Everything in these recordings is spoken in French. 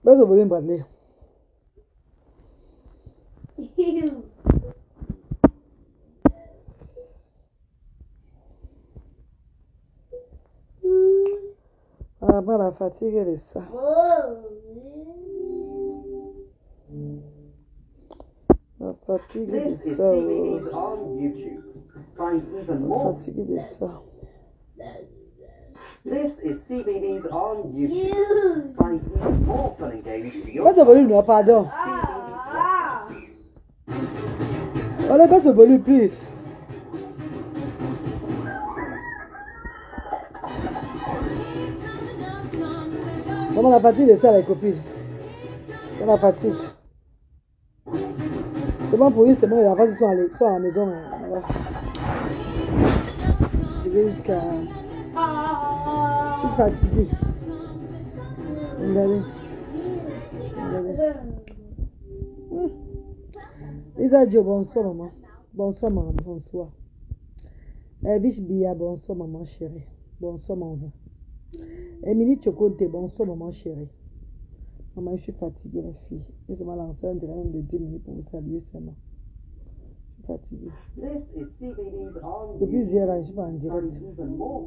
Baisse le volume, Bradley. Ah, ben la fatigue de ça. La fatigue de ça. La fatigue de ça. This is CBeebies on YouTube. Find even more fun and games for your Baisse le volume, non, pardon. Allez, baisse le volume, please. Maman, la fatigue de ça, les copines. C'est la fatigue. C'est bon pour lui, c'est bon, les enfants sont à la maison. Voilà. Je vais jusqu'à... Je suis fatiguée. Regardez. Lisa Joe, bonsoir maman. Bonsoir maman, bonsoir. Biche Bia, bonsoir maman chérie. Bonsoir maman. Émilie Chocote, bonsoir maman chérie. Maman, je suis fatiguée les filles. Je vais lancer un direct de 10 minutes pour vous saluer seulement. Je suis fatiguée. Depuis hier, je suis pas en direct.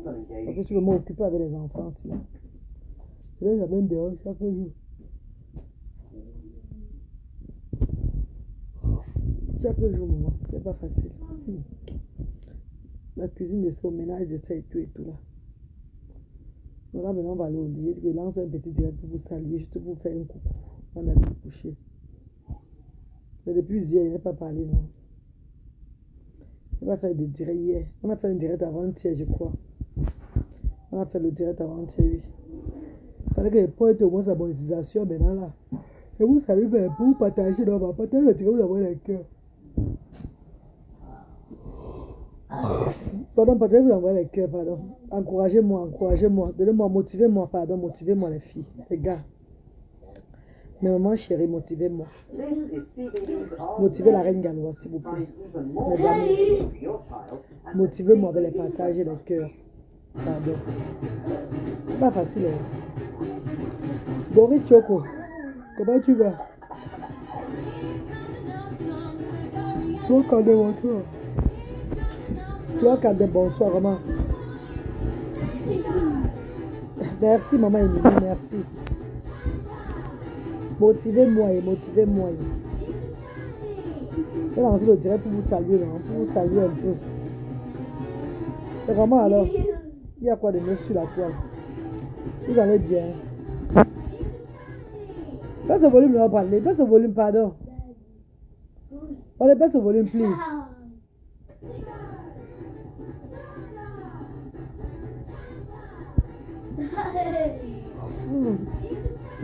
Parce que je veux m'occuper avec les enfants. Je les amène dehors chaque jour. Chaque jour, maman, c'est pas facile. La cuisine de son ménage, de ça et tout là. Donc là, maintenant, on va aller au lit. Je lance un petit direct pour vous saluer, juste pour vous faire un coucou. On a vous coucher. Mais depuis hier, il n'a pas parlé, non. On va faire des directs hier. On a fait un direct avant-hier, je crois. On a fait le direct avant-hier, oui. Il fallait que je pointe au moins sa monétisation maintenant là. Et vous savez, pour vous partager, non, on va partager le direct, vous avez le cœur. Pardon, peut-être vous envoyez les cœurs, pardon. Encouragez-moi. Donnez-moi, motivez-moi, pardon, motivez-moi les filles, les gars. Mais maman chérie, motivez-moi. Motivez la reine galloise, s'il vous plaît. Mes amis, motivez-moi avec les partages et les cœurs. Pardon. C'est pas facile, hein. Boris Choco, comment tu vas? Toi, quand est bonsoir. Toi, quand est bonsoir, maman. Merci, maman Émilie, merci. Motivez-moi. Je vais lancer le direct pour vous saluer, non? Pour vous saluer un peu. C'est vraiment alors. Il y a quoi de neuf sur la toile? Vous allez bien. Baisse le volume, on va parler. Baisse le volume, pardon. Allez, baisse le volume, please.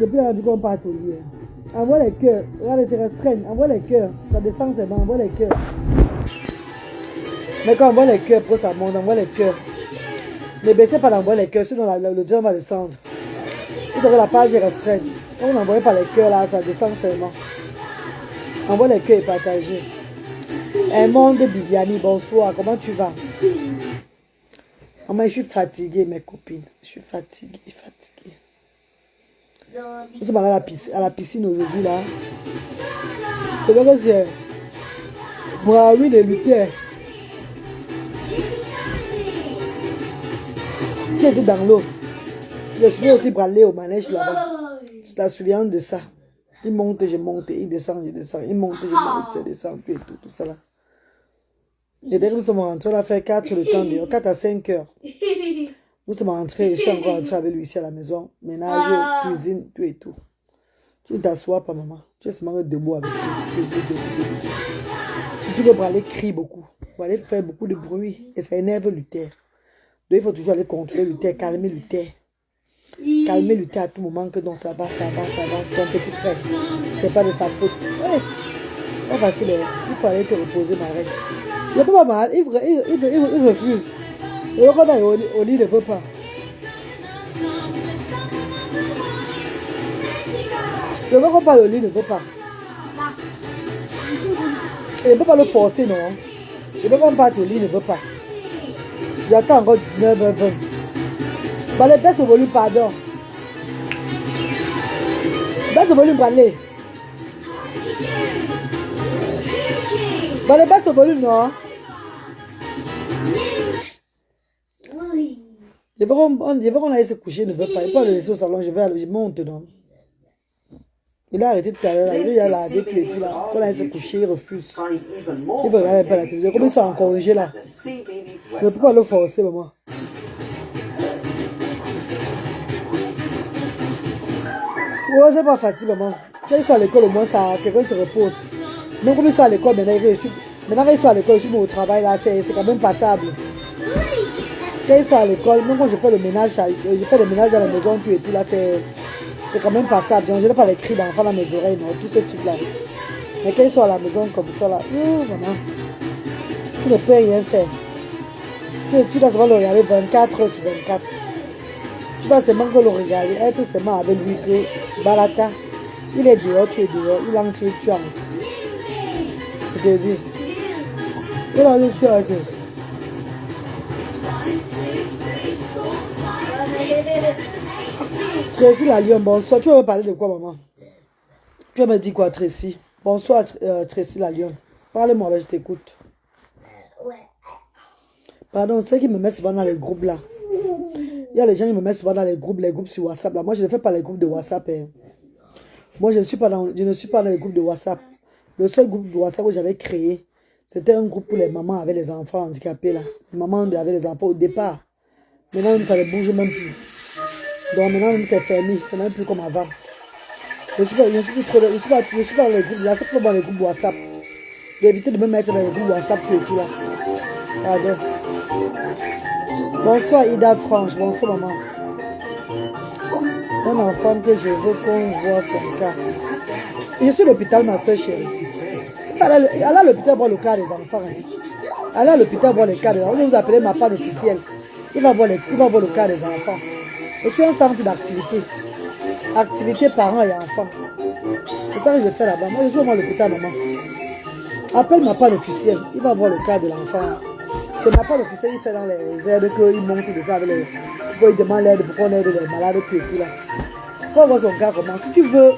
Depuis la vie qu'on part au lit. Envoie les cœurs. Regardez, c'est restreint. Envoie les cœurs. Ça descend, c'est bon. Envoie les cœurs. Mais quand on envoie les cœurs, pour ça monte, envoie les cœurs. Ne baissez pas d'envoyer les cœurs, sinon le diamant va descendre. Vous aurez la page restreinte. Quand vous n'envoyez pas les cœurs là, ça descend seulement. Envoie les cœurs et partagez. Un monde Bibiani, bonsoir. Comment tu vas? Maman, je suis fatiguée, mes copines. Je suis fatiguée. Nous sommes allés à la piscine aujourd'hui là. C'est vrai que c'est Braoui de Luther qui était dans l'eau. Je suis aussi bralé au manège là-bas. Je te souviens de ça. Il monte, je monte, il descend, je descends. Il monte, je monte, je descends, tout ça là. Et dès que nous sommes rentrés, on a fait 4 sur le temps de 4 à 5 heures. Nous sommes rentrés, je suis encore rentré avec lui ici à la maison. Ménage, cuisine, tout et tout. Tu ne t'assois pas, maman. Tu es seulement debout avec lui. Si tu veux parler, crie beaucoup. Tu vas aller faire beaucoup de bruit. Et ça énerve Luther. Donc il faut toujours aller contrôler Luther, calmer Luther. Calmer Luther à tout moment que donc ça va. C'est un petit frère. C'est pas de sa faute. Ouais. Pas facile. Il faut aller te reposer, ma reine. Il n'est pas mal. Il refuse. Et quand on est au lit, il ne veut pas. Le veux qu'on parle au lit, il ne veut pas. Il ne peut pas le forcer, non. Il veut qu'on parte au lit, il ne veut pas. J'attends encore 19h20. Bah, les baisse au volume, pardon. Baisse le volume, Bradley. Bradley, baisse le volume, non? Je veux qu'on aille se coucher, il ne veut pas. Il peut le laisser au salon, je monte, non? Il a arrêté tout à l'heure, il a lavé tout et tout là. Quand il aille se coucher, il refuse. Il veut regarder pas la télévision. Comme ils sont en congé là. Je ne peux pas le forcer, maman. Ouais, c'est pas facile, maman. Quand ils sont à l'école, au moins, quelqu'un se repose. Même comme ils sont à l'école, maintenant quand ils sont à l'école, je suis au travail là, c'est quand même passable. Quand ils sont à l'école, même quand je fais le ménage, dans la maison, tout et tout là, c'est quand même passable. Je n'ai pas les cris d'enfants dans mes oreilles, non, tous ces trucs là. Mais quand ils sont à la maison comme ça là, maman, tu ne peux rien faire. Tu dois seulement le regarder 24 heures sur 24. Tu vas seulement que le regarder, être seulement avec lui que Baraka, il est dehors, tu es dehors, il entre, tu entres. Je te dis. Il entre, tu entres. Tracy la Lyon, bonsoir. Tu veux me parler de quoi, maman? Tu veux me dire quoi, Tracy? Bonsoir, Tracy la Lyon. Parle-moi là, je t'écoute. Ouais. Pardon, ceux qui me mettent souvent dans les groupes là. Il y a les gens qui me mettent souvent dans les groupes sur WhatsApp là. Moi, je ne fais pas les groupes de WhatsApp. Hein. Moi, je ne suis pas dans les groupes de WhatsApp. Le seul groupe de WhatsApp que j'avais créé, c'était un groupe pour les mamans avec les enfants handicapés là. Les mamans avec les enfants au départ. Maintenant, ça ne bouge même plus. Donc maintenant, c'est fermé. C'est même plus comme avant. Je suis pas dans les groupes. Là, c'est pas dans les groupes WhatsApp. J'ai évité de me mettre dans les groupes WhatsApp et tout là. Pardon. Bonsoir Ida Franche. Bonsoir maman. Un enfant que je veux qu'on voit son cas. Je suis à l'hôpital, ma soeur chérie. Elle a à l'hôpital voir le cas des enfants. Hein. Elle a à l'hôpital voir les cas des enfants. On vous appelez ma part officielle. Il va voir le cas des enfants. Je suis un centre d'activité. Activité parents et enfants. C'est ça que je fais là-bas. Moi, je suis à l'hôpital, maman. Appelle ma part officielle. Il va voir le cas de l'enfant. C'est ma part officielle, il fait dans les aides qu'il monte de ça avec les. Pourquoi il demande l'aide pour qu'on aide les malades et tout là. Faut voir son cas comment. Si tu veux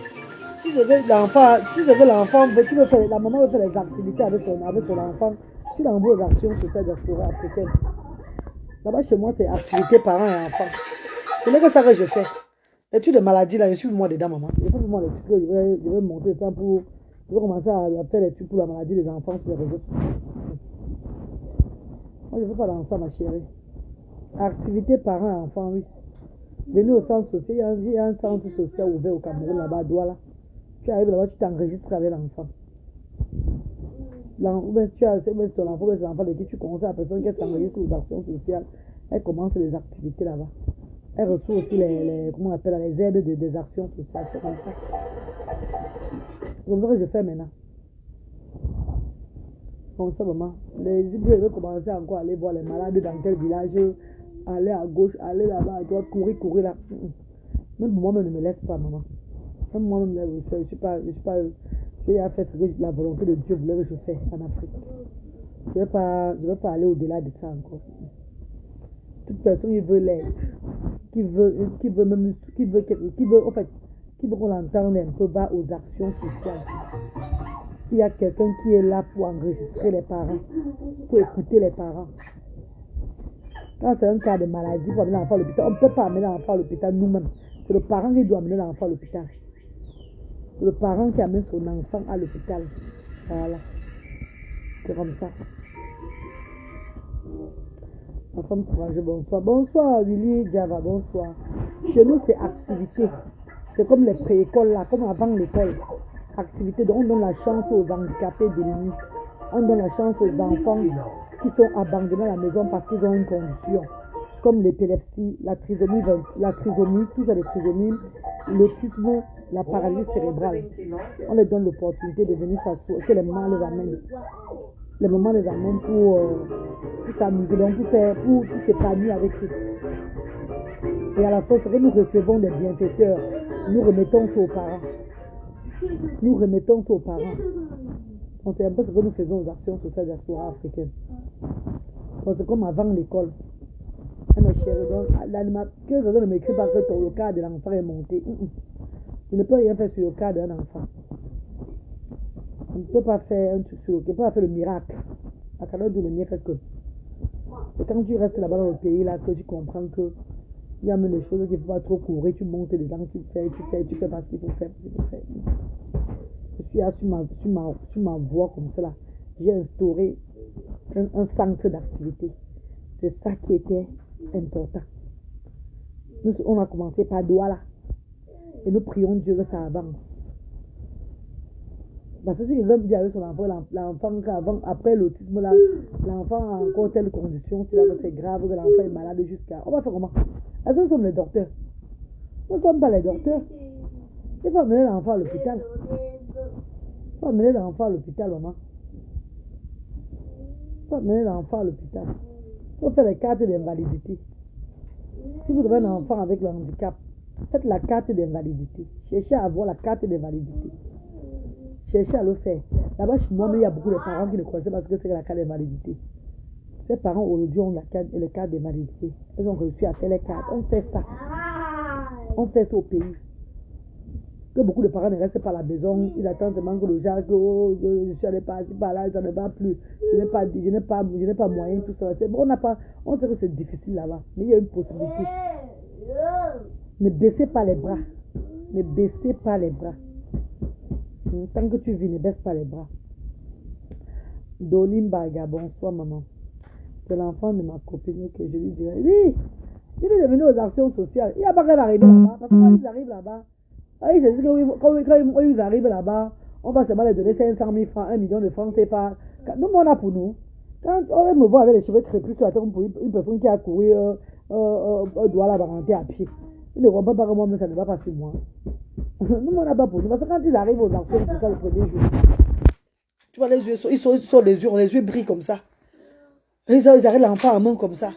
l'enfant, tu veux faire, la maman veut faire les activités avec son enfant, tu l'envoies aux actions sur cette diaspora africaine. Là-bas chez moi, c'est activité parents et enfants. Ce n'est que ça que je fais. L'étude de maladie, là, je suis moi dedans, maman. Je fais pour moi l'étude, je vais monter ça pour. Je vais commencer à faire l'étude pour la maladie des enfants sur les réseaux. Moi, je ne fais pas dans ça, ma chérie. Activité parents et enfants, oui. Venez au centre social, il y a un centre social ouvert au Cameroun, là-bas à Douala. Tu arrives là-bas, tu t'enregistres avec l'enfant. Tu as ton enfant, c'est l'enfant de qui tu conseilles à la personne qui s'enregistre aux actions sociales. Elle commence les activités là-bas. Elle reçoit aussi comment on appelle, les aides des actions sociales. C'est comme ça. C'est comme ça que je fais maintenant. Comme ça, maman. Les idées veulent commencer encore à aller voir les malades dans quel village, aller à gauche, aller là-bas, à droite, courir là. Même moi-même ne me laisse pas, maman. Même moi-même, je suis pas, j'ai à faire ce que la volonté de Dieu voulait que je fasse en Afrique. Je ne vais pas aller au-delà de ça encore. Toute personne qui veut l'aide, qui veut qu'on l'entende un peu, va aux actions sociales. Il y a quelqu'un qui est là pour enregistrer les parents, pour écouter les parents. Quand c'est un cas de maladie pour amener l'enfant à l'hôpital, on ne peut pas amener l'enfant à l'hôpital nous-mêmes. C'est le parent qui doit amener l'enfant à l'hôpital. C'est le parent qui amène son enfant à l'hôpital. Voilà. C'est comme ça. Ma femme courageuse, bonsoir. Bonsoir Willy Java, bonsoir. Chez nous, c'est activité. C'est comme les pré-écoles là, comme avant l'école. Activité, donc on donne la chance aux handicapés de l'UNI. On donne la chance aux enfants qui sont abandonnés à la maison parce qu'ils ont une condition. Comme l'épilepsie, la trisomie, tout ça, les trisomies, l'autisme, la paralysie cérébrale. On leur donne l'opportunité de venir s'asseoir, que les mamans les amènent. Les mamans les amènent pour s'amuser, donc pour s'épanouir avec eux. Et à la fois, c'est que nous recevons des bienfaiteurs, nous remettons ça aux parents. Nous remettons ça aux parents. On sait un peu ce que nous faisons aux actions sociales de la diaspora africaine. C'est comme avant l'école. Mes chéris, donc, l'animateur ne m'écrit pas que ton cas de l'enfant est monté. Je ne peux rien faire sur le cas d'un enfant. On ne peut pas faire un truc sur le cas. On ne peut pas faire le miracle. À cannot do le miracle. Et quand tu restes là-bas dans le pays, là, que tu comprends que il y a même des choses qu'il ne faut pas trop courir, tu montes dedans, tu fais pas ce qu'il faut faire. Je suis là sur ma voie comme cela. J'ai instauré un centre d'activité. C'est ça qui était important. Nous, on a commencé par Douala. Et nous prions Dieu que ça avance. Parce que si quelqu'un dit avec son enfant, l'enfant, après l'autisme, là, l'enfant a encore telle condition, c'est grave, que l'enfant est malade jusqu'à... On va faire comment? Est-ce que nous sommes les docteurs? Nous ne sommes pas les docteurs. Il faut amener l'enfant à l'hôpital. Il faut amener l'enfant à l'hôpital, maman. Il faut amener l'enfant à l'hôpital. Il faut faire les cartes d'invalidité. Si vous avez un enfant avec le handicap, faites la carte d'invalidité. Cherchez à avoir la carte d'invalidité. Cherchez à le faire. Là-bas, chez moi, mais il y a beaucoup de parents qui ne connaissent pas ce que c'est que la carte d'invalidité. Ces parents, aujourd'hui, ont les cartes d'invalidité. Ils ont reçu à faire les cartes. On fait ça. On fait ça au pays. Que beaucoup de parents ne restent pas à la maison. Ils attendent seulement que le genre, que oh, je suis allé par-ci, par-là, ça ne va plus. Je n'ai pas moyen, tout ça. Bon, on sait que c'est difficile là-bas. Mais il y a une possibilité. Ne baissez pas les bras. Ne baissez pas les bras. Tant que tu vis, ne baisse pas les bras. Dolimbaga, bonsoir maman. C'est l'enfant de ma copine que je lui dirais. Oui, il est devenu aux actions sociales. Il n'y a pas qu'à arriver là-bas. Parce que quand ils arrivent là-bas, ils se disent que quand ils arrivent là-bas, on va seulement les donner 500 000 francs, 1 million de francs, c'est pas. Nous, on a pour nous. Quand on me voit avec les cheveux crépus sur la tête, pour une personne qui a couru doit la barenter à pied. Ils ne comprennent pas que moi, mais ça ne va pas sur moi. Nous, on n'a pas pour nous. Parce que quand ils arrivent aux actions sociales le premier jour, tu vois, les yeux, ils sont les yeux brillent comme ça. Ils arrêtent l'enfant en main comme ça.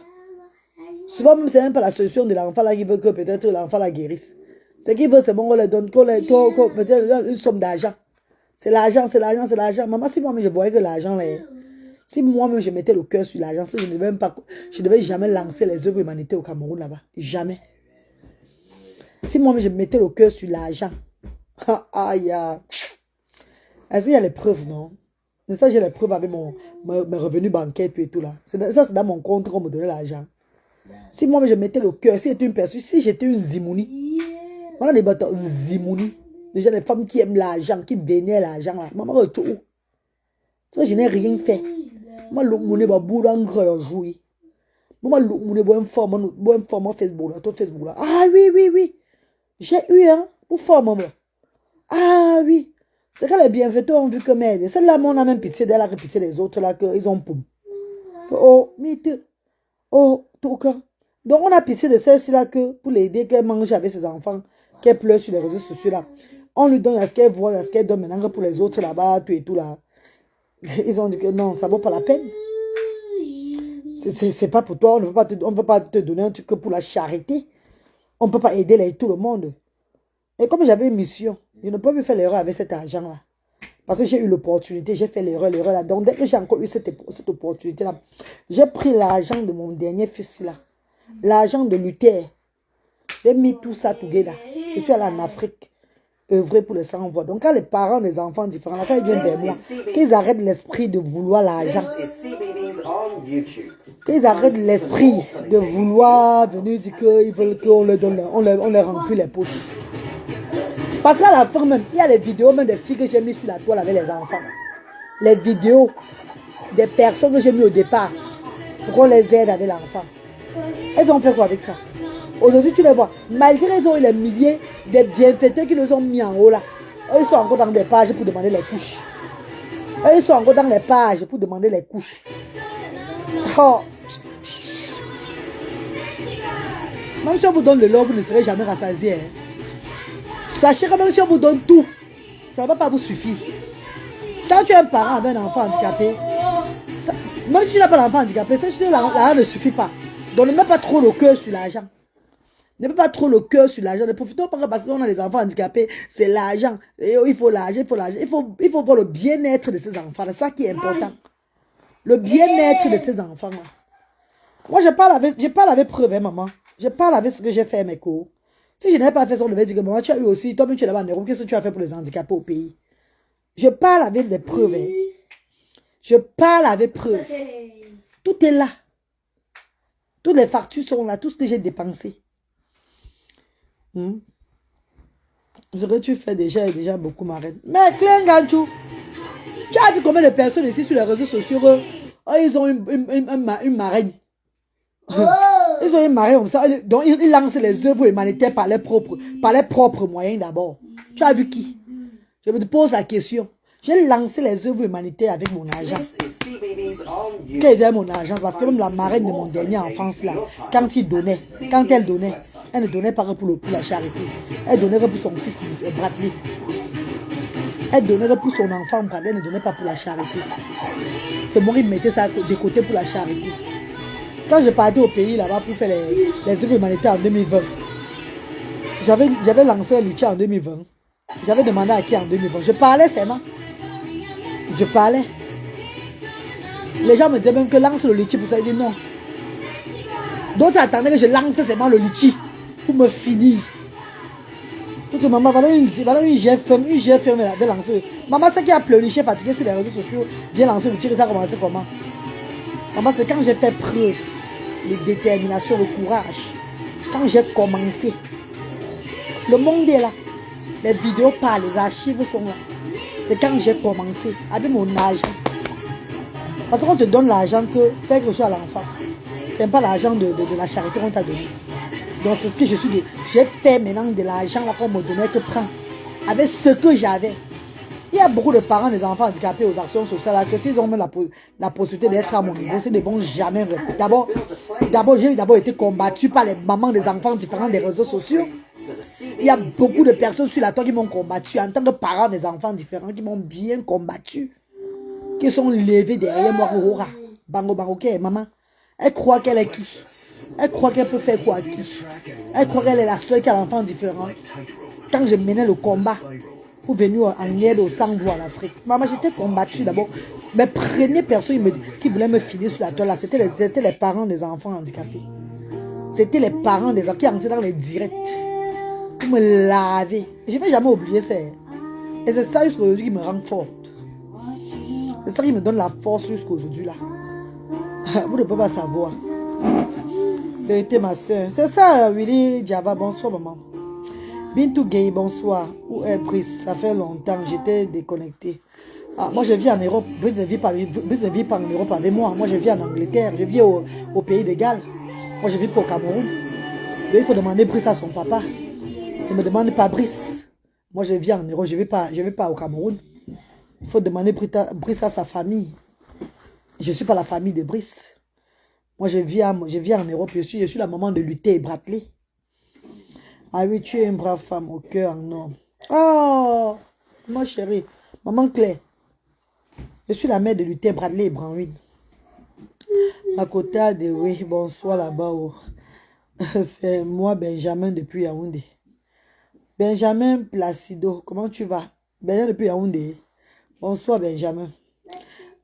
Souvent, même, c'est même pas la solution de l'enfant là qui veut que peut-être l'enfant la guérisse. C'est qu'il veut, c'est bon, on leur donne peut-être une somme d'argent. C'est l'argent. Maman, si moi-même je voyais que l'argent là, si moi-même je mettais le cœur sur l'argent, je ne devais jamais lancer les œuvres humanitaires au Cameroun là-bas. Jamais. Si moi-même je mettais le cœur sur l'argent, aïe, est-ce qu'il y a les preuves, non? Mais ça, j'ai les preuves avec mes revenus bancaires et tout là. Ça, c'est dans mon compte qu'on me donnait l'argent. Si moi je mettais le cœur, si j'étais une personne, si j'étais une Zimouni, on a des bâtons Zimouni. Déjà des femmes qui aiment l'argent, qui vénèrent l'argent là. Maman, retour. Ça, je n'ai rien fait. Moi, le monnaie va boulangreur jouer. Moi, le monnaie va informer Facebook là, tout Facebook là. Ah oui. J'ai eu pour faire maman. Ah oui. C'est quand les bienfaiteurs ont vu que merde. Celle-là, on a même pitié d'elle, a pitié des autres là, qu'ils ont poum. Oh, mythe. Oh, tout cas. Donc, on a pitié de celle-ci là que pour l'aider, qu'elle mange avec ses enfants, qu'elle pleure sur les réseaux sociaux là. On lui donne à ce qu'elle voit, à ce qu'elle donne maintenant pour les autres là-bas, tout et tout là. Ils ont dit que non, ça vaut pas la peine. C'est pas pour toi, on ne peut pas te donner un truc que pour la charité. On ne peut pas aider tout le monde. Et comme j'avais une mission, je ne peux plus faire l'erreur avec cet argent-là. Parce que j'ai eu l'opportunité, j'ai fait l'erreur là. Donc, dès que j'ai encore eu cette opportunité-là, j'ai pris l'argent de mon dernier fils-là. L'argent de Luther. J'ai mis tout ça together. Je suis allé en Afrique, œuvrer pour les sans-voix. Donc, quand les parents des enfants différents, quand ils viennent vers moi, qu'ils arrêtent l'esprit de vouloir l'argent. Qu'ils arrêtent l'esprit de vouloir venir dire qu'ils veulent qu'on leur donne, on leur remplit les poches. Parce qu'à la fin même, il y a les vidéos même des filles que j'ai mis sur la toile avec les enfants. Les vidéos des personnes que j'ai mis au départ pour qu'on les aide avec l'enfant. Elles ont fait quoi avec ça? Aujourd'hui, tu les vois. Malgré qu'ils ont eu les milliers de bienfaiteurs qui les ont mis en haut là. Eux, ils sont encore dans des pages pour demander les couches. Eux, ils sont encore dans les pages pour demander les couches. Oh. Même si on vous donne le lot, vous ne serez jamais rassasié. Sachez que même si on vous donne tout, ça ne va pas vous suffire. Quand tu es un parent avec un enfant handicapé, même si tu n'as pas d'enfant handicapé, c'est que l'argent ne suffit pas. Donc ne mets pas trop le cœur sur l'argent. Ne mets pas trop le cœur sur l'argent. Ne profitons pas parce qu'on a des enfants handicapés, c'est l'argent. Il faut l'argent, il faut voir le bien-être de ces enfants. C'est ça qui est important. Le bien-être de ces enfants-là. Moi, je parle avec preuve, hein, maman. Je parle avec ce que j'ai fait à mes cours. Si je n'avais pas fait ça, on devait dire que maman, tu as eu aussi, toi-même tu es là-bas en Europe, qu'est-ce que tu as fait pour les handicapés au pays? Je parle avec des preuves. Hein. Je parle avec preuves. Tout est là. Toutes les factures sont là, tout ce que j'ai dépensé. Ce que tu fais déjà est déjà beaucoup marraine. Mais Klenganchou, tu as vu combien de personnes ici sur les réseaux sociaux, ils ont une marraine. Ils ont une marraine comme ça. Donc ils lancent les œuvres humanitaires par leurs propres moyens d'abord. Tu as vu qui? Je me pose la question. J'ai lancé les œuvres humanitaires avec mon argent. Quel est mon argent? Parce que même la marraine de mon dernier enfance là, quand elle donnait, elle ne donnait pas pour la charité. Elle donnait pour son fils Bradley. Elle donnait pour son enfant Bradley, elle ne donnait pas pour la charité. C'est moi qui mettais ça de côté pour la charité. Quand je partais au pays là-bas pour faire les œuvres humanitaires en 2020, j'avais lancé un litchi en 2020. J'avais demandé à qui en 2020. Je parlais seulement. Je parlais. Les gens me disaient même que lance le litchi pour ça. Ils disent non. D'autres attendaient que je lance seulement le litchi pour me finir. Toute maman, voilà une j'ai fermé la lancer. Maman, c'est qui a pleurniché, fatigué sur les réseaux sociaux. J'ai lancé le litchi et ça a commencé comment? Maman, c'est quand j'ai fait preuve de détermination, de courage. Quand j'ai commencé. Le monde est là. Les vidéos parlent, les archives sont là. C'est quand j'ai commencé avec mon argent. Parce qu'on te donne l'argent que faire quelque chose à l'enfant. Ce n'est pas l'argent de la charité qu'on t'a donné. Donc c'est ce que je suis dit. J'ai fait maintenant de l'argent qu'on me donnait que prendre. Avec ce que j'avais. Il y a beaucoup de parents des enfants handicapés aux actions sociales là, que s'ils ont même la possibilité d'être à mon niveau, ils ne vont jamais rester. D'abord, j'ai été combattu par les mamans des enfants différents des réseaux sociaux. Il y a beaucoup de personnes sur la toile qui m'ont combattu en tant que parents des enfants différents, qui m'ont bien combattu, qui sont levés derrière moi. Bango bango, ok, maman. Elle croit qu'elle est qui? Elle croit qu'elle peut faire quoi à qui? Elle croit qu'elle est la seule qui a l'enfant différent. Quand je menais le combat pour venir en aide aux sans-voix en Afrique, maman, j'étais combattue d'abord. Mais première personne qui voulait me filer sur la toile, c'était les parents des enfants handicapés. C'était les parents des enfants qui entraient dans les directs. Pour me laver. Je ne vais jamais oublier ça. Et c'est ça jusqu'à aujourd'hui qui me rend forte. C'est ça qui me donne la force jusqu'à aujourd'hui là. Vous ne pouvez pas savoir. Vérité ma soeur. C'est ça, Willy Java. Bonsoir maman. Bintou Gay, bonsoir. Où est Brice? Ça fait longtemps. J'étais déconnecté. Ah, moi je vis en Europe. Brice ne vit pas en Europe avec moi. Moi je vis en Angleterre. Je vis au pays de Galles. Moi je vis pas au Cameroun. Donc, il faut demander Brice à son papa. Ne me demande pas Brice. Moi, je vis en Europe, je ne vais pas au Cameroun. Il faut demander Brice à sa famille. Je ne suis pas la famille de Brice. Moi, je vis en Europe. Je suis la maman de Luther et Bradley. Ah oui, tu es une brave femme au cœur en or. Oh, ma chérie. Maman Claire. Je suis la mère de Luther, Bradley et Branwyn. À côté de oui, bonsoir là-bas. Oh. C'est moi, Benjamin, depuis Yaoundé. Benjamin Placido, comment tu vas? Benjamin depuis Yaoundé. Bonsoir Benjamin.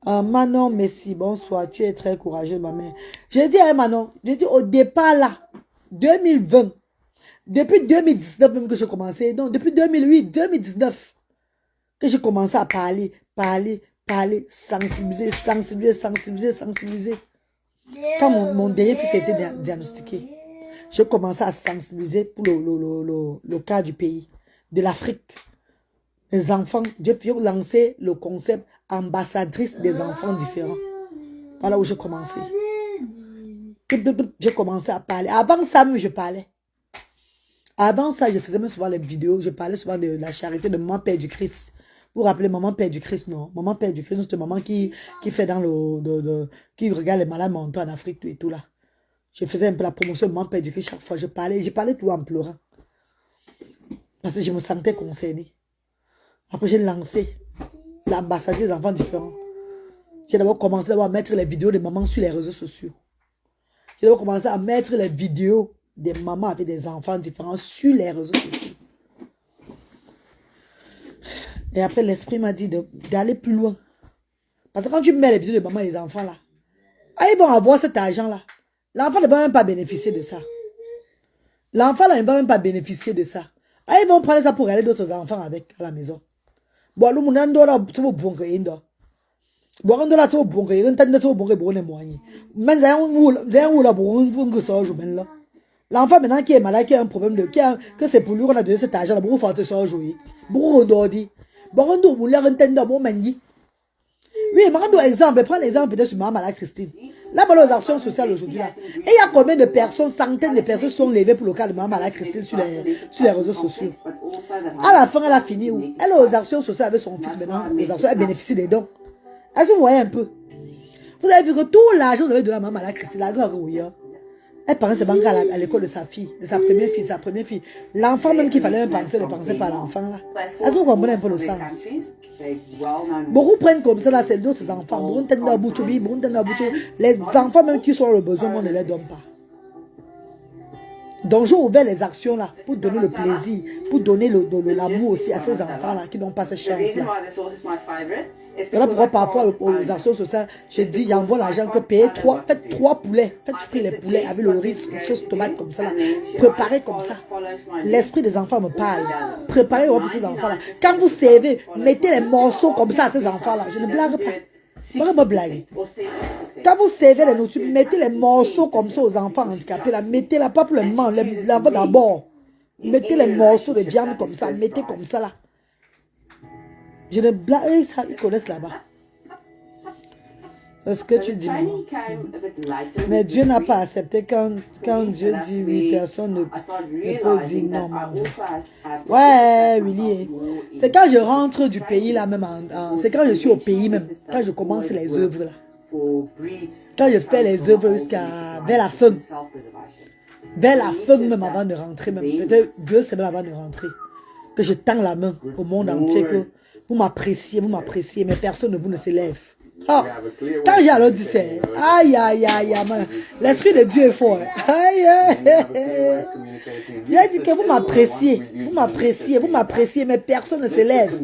Manon Messi, bonsoir. Tu es très courageuse, ma mère. J'ai dit à Manon, au départ là, 2020, depuis 2019 même que j'ai commencé, donc depuis 2008, 2019, que j'ai commencé à parler, sensibiliser. Quand mon dernier fils a été diagnostiqué, j'ai commencé à sensibiliser pour le cas du pays, de l'Afrique. Les enfants, j'ai lancé le concept ambassadrice des enfants différents. Voilà où j'ai commencé. J'ai commencé à parler. Avant ça, je parlais. Avant ça, je faisais même souvent les vidéos. Je parlais souvent de la charité de Maman Père du Christ. Vous vous rappelez Maman Père du Christ, non? Maman Père du Christ, c'est une maman qui fait dans qui regarde les malades mentaux en Afrique et tout là. Je faisais un peu la promotion de Maman Père du Christ chaque fois. Je parlais tout en pleurant. Parce que je me sentais concernée. Après, j'ai lancé l'ambassade des enfants différents. J'ai d'abord commencé à mettre les vidéos des mamans sur les réseaux sociaux. J'ai d'abord commencé à mettre les vidéos des mamans avec des enfants différents sur les réseaux sociaux. Et après, l'esprit m'a dit d'aller plus loin. Parce que quand tu mets les vidéos des mamans et des enfants là, ils vont avoir cet argent là. L'enfant ne va même pas bénéficier de ça. L'enfant là ne va même pas bénéficier de ça. Ah, ils vont prendre ça pour aller d'autres enfants avec à la maison. Bon, le monde là, c'est bon que indo. Bon, là, c'est bon que il entend c'est bon que bon les moyens. Mais là bon que ça joue là. L'enfant maintenant qui est malade, qui a un problème de que c'est pour lui qu'on a donné cet argent là pour faire ça jouer. Pour redordi. Bon, on doit leur entendre bon mani. Oui, mais prends exemple peut-être sur Maman Christine. Là, dans les actions sociales aujourd'hui, là, et il y a combien de personnes, centaines de personnes sont levées pour le cas de Maman Christine sur les réseaux sociaux. À la fin, elle a fini où? Elle est aux actions sociales avec son fils maintenant. Les actions, elle bénéficie des dons. Est-ce que vous voyez un peu? Vous avez vu que tout l'argent que vous avez donné à Maman Christine, la grande oui, elle pensait banque à l'école de sa fille, de sa première fille. L'enfant même qu'il fallait même penser, ne pensait pas à l'enfant là. Est-ce que vous comprenez un peu le sens? Beaucoup prennent comme ça là, c'est d'autres enfants. Les enfants même qui sont dans le besoin, on ne les donne pas. Donc j'ai ouvert les actions là pour donner le plaisir, pour donner l'amour aussi à ces enfants là qui n'ont pas cette chance là. Voilà pourquoi parfois aux actions sociales, je dis, il y a envoie l'argent que payer faites 3 poulets, faites frire les poulets avec le riz, sauce tomate comme ça là, préparez comme ça. L'esprit des enfants me parle. Préparez pour ces enfants là. Quand vous servez, mettez les morceaux comme ça à ces enfants là. Je ne blague pas. Moi, je me blague. Quand vous servez les nourritures, mettez les morceaux comme ça aux enfants handicapés là. Mettez-la pas pour le manger, l'enfant d'abord. Mettez les morceaux de viande comme ça, mettez comme ça là. Je ne blague, ça, ils connaissent là-bas. C'est ce que tu dis, maman. Mais Dieu n'a pas accepté quand Dieu dit oui, personne ne peut dire non, maman. Ouais, Willy. C'est quand je rentre du pays là même, c'est quand je suis au pays même, quand je commence les œuvres là. Quand je fais les œuvres vers la fin. Vers la fin même avant de rentrer même. Peut-être 2 semaines avant de rentrer. Que je tends la main au monde entier que vous m'appréciez, mais personne de vous ne s'élève. Oh, quand j'ai alors dit c'est, aïe, l'esprit de Dieu est fort. Aïe, il a dit que vous m'appréciez, mais personne ne s'élève.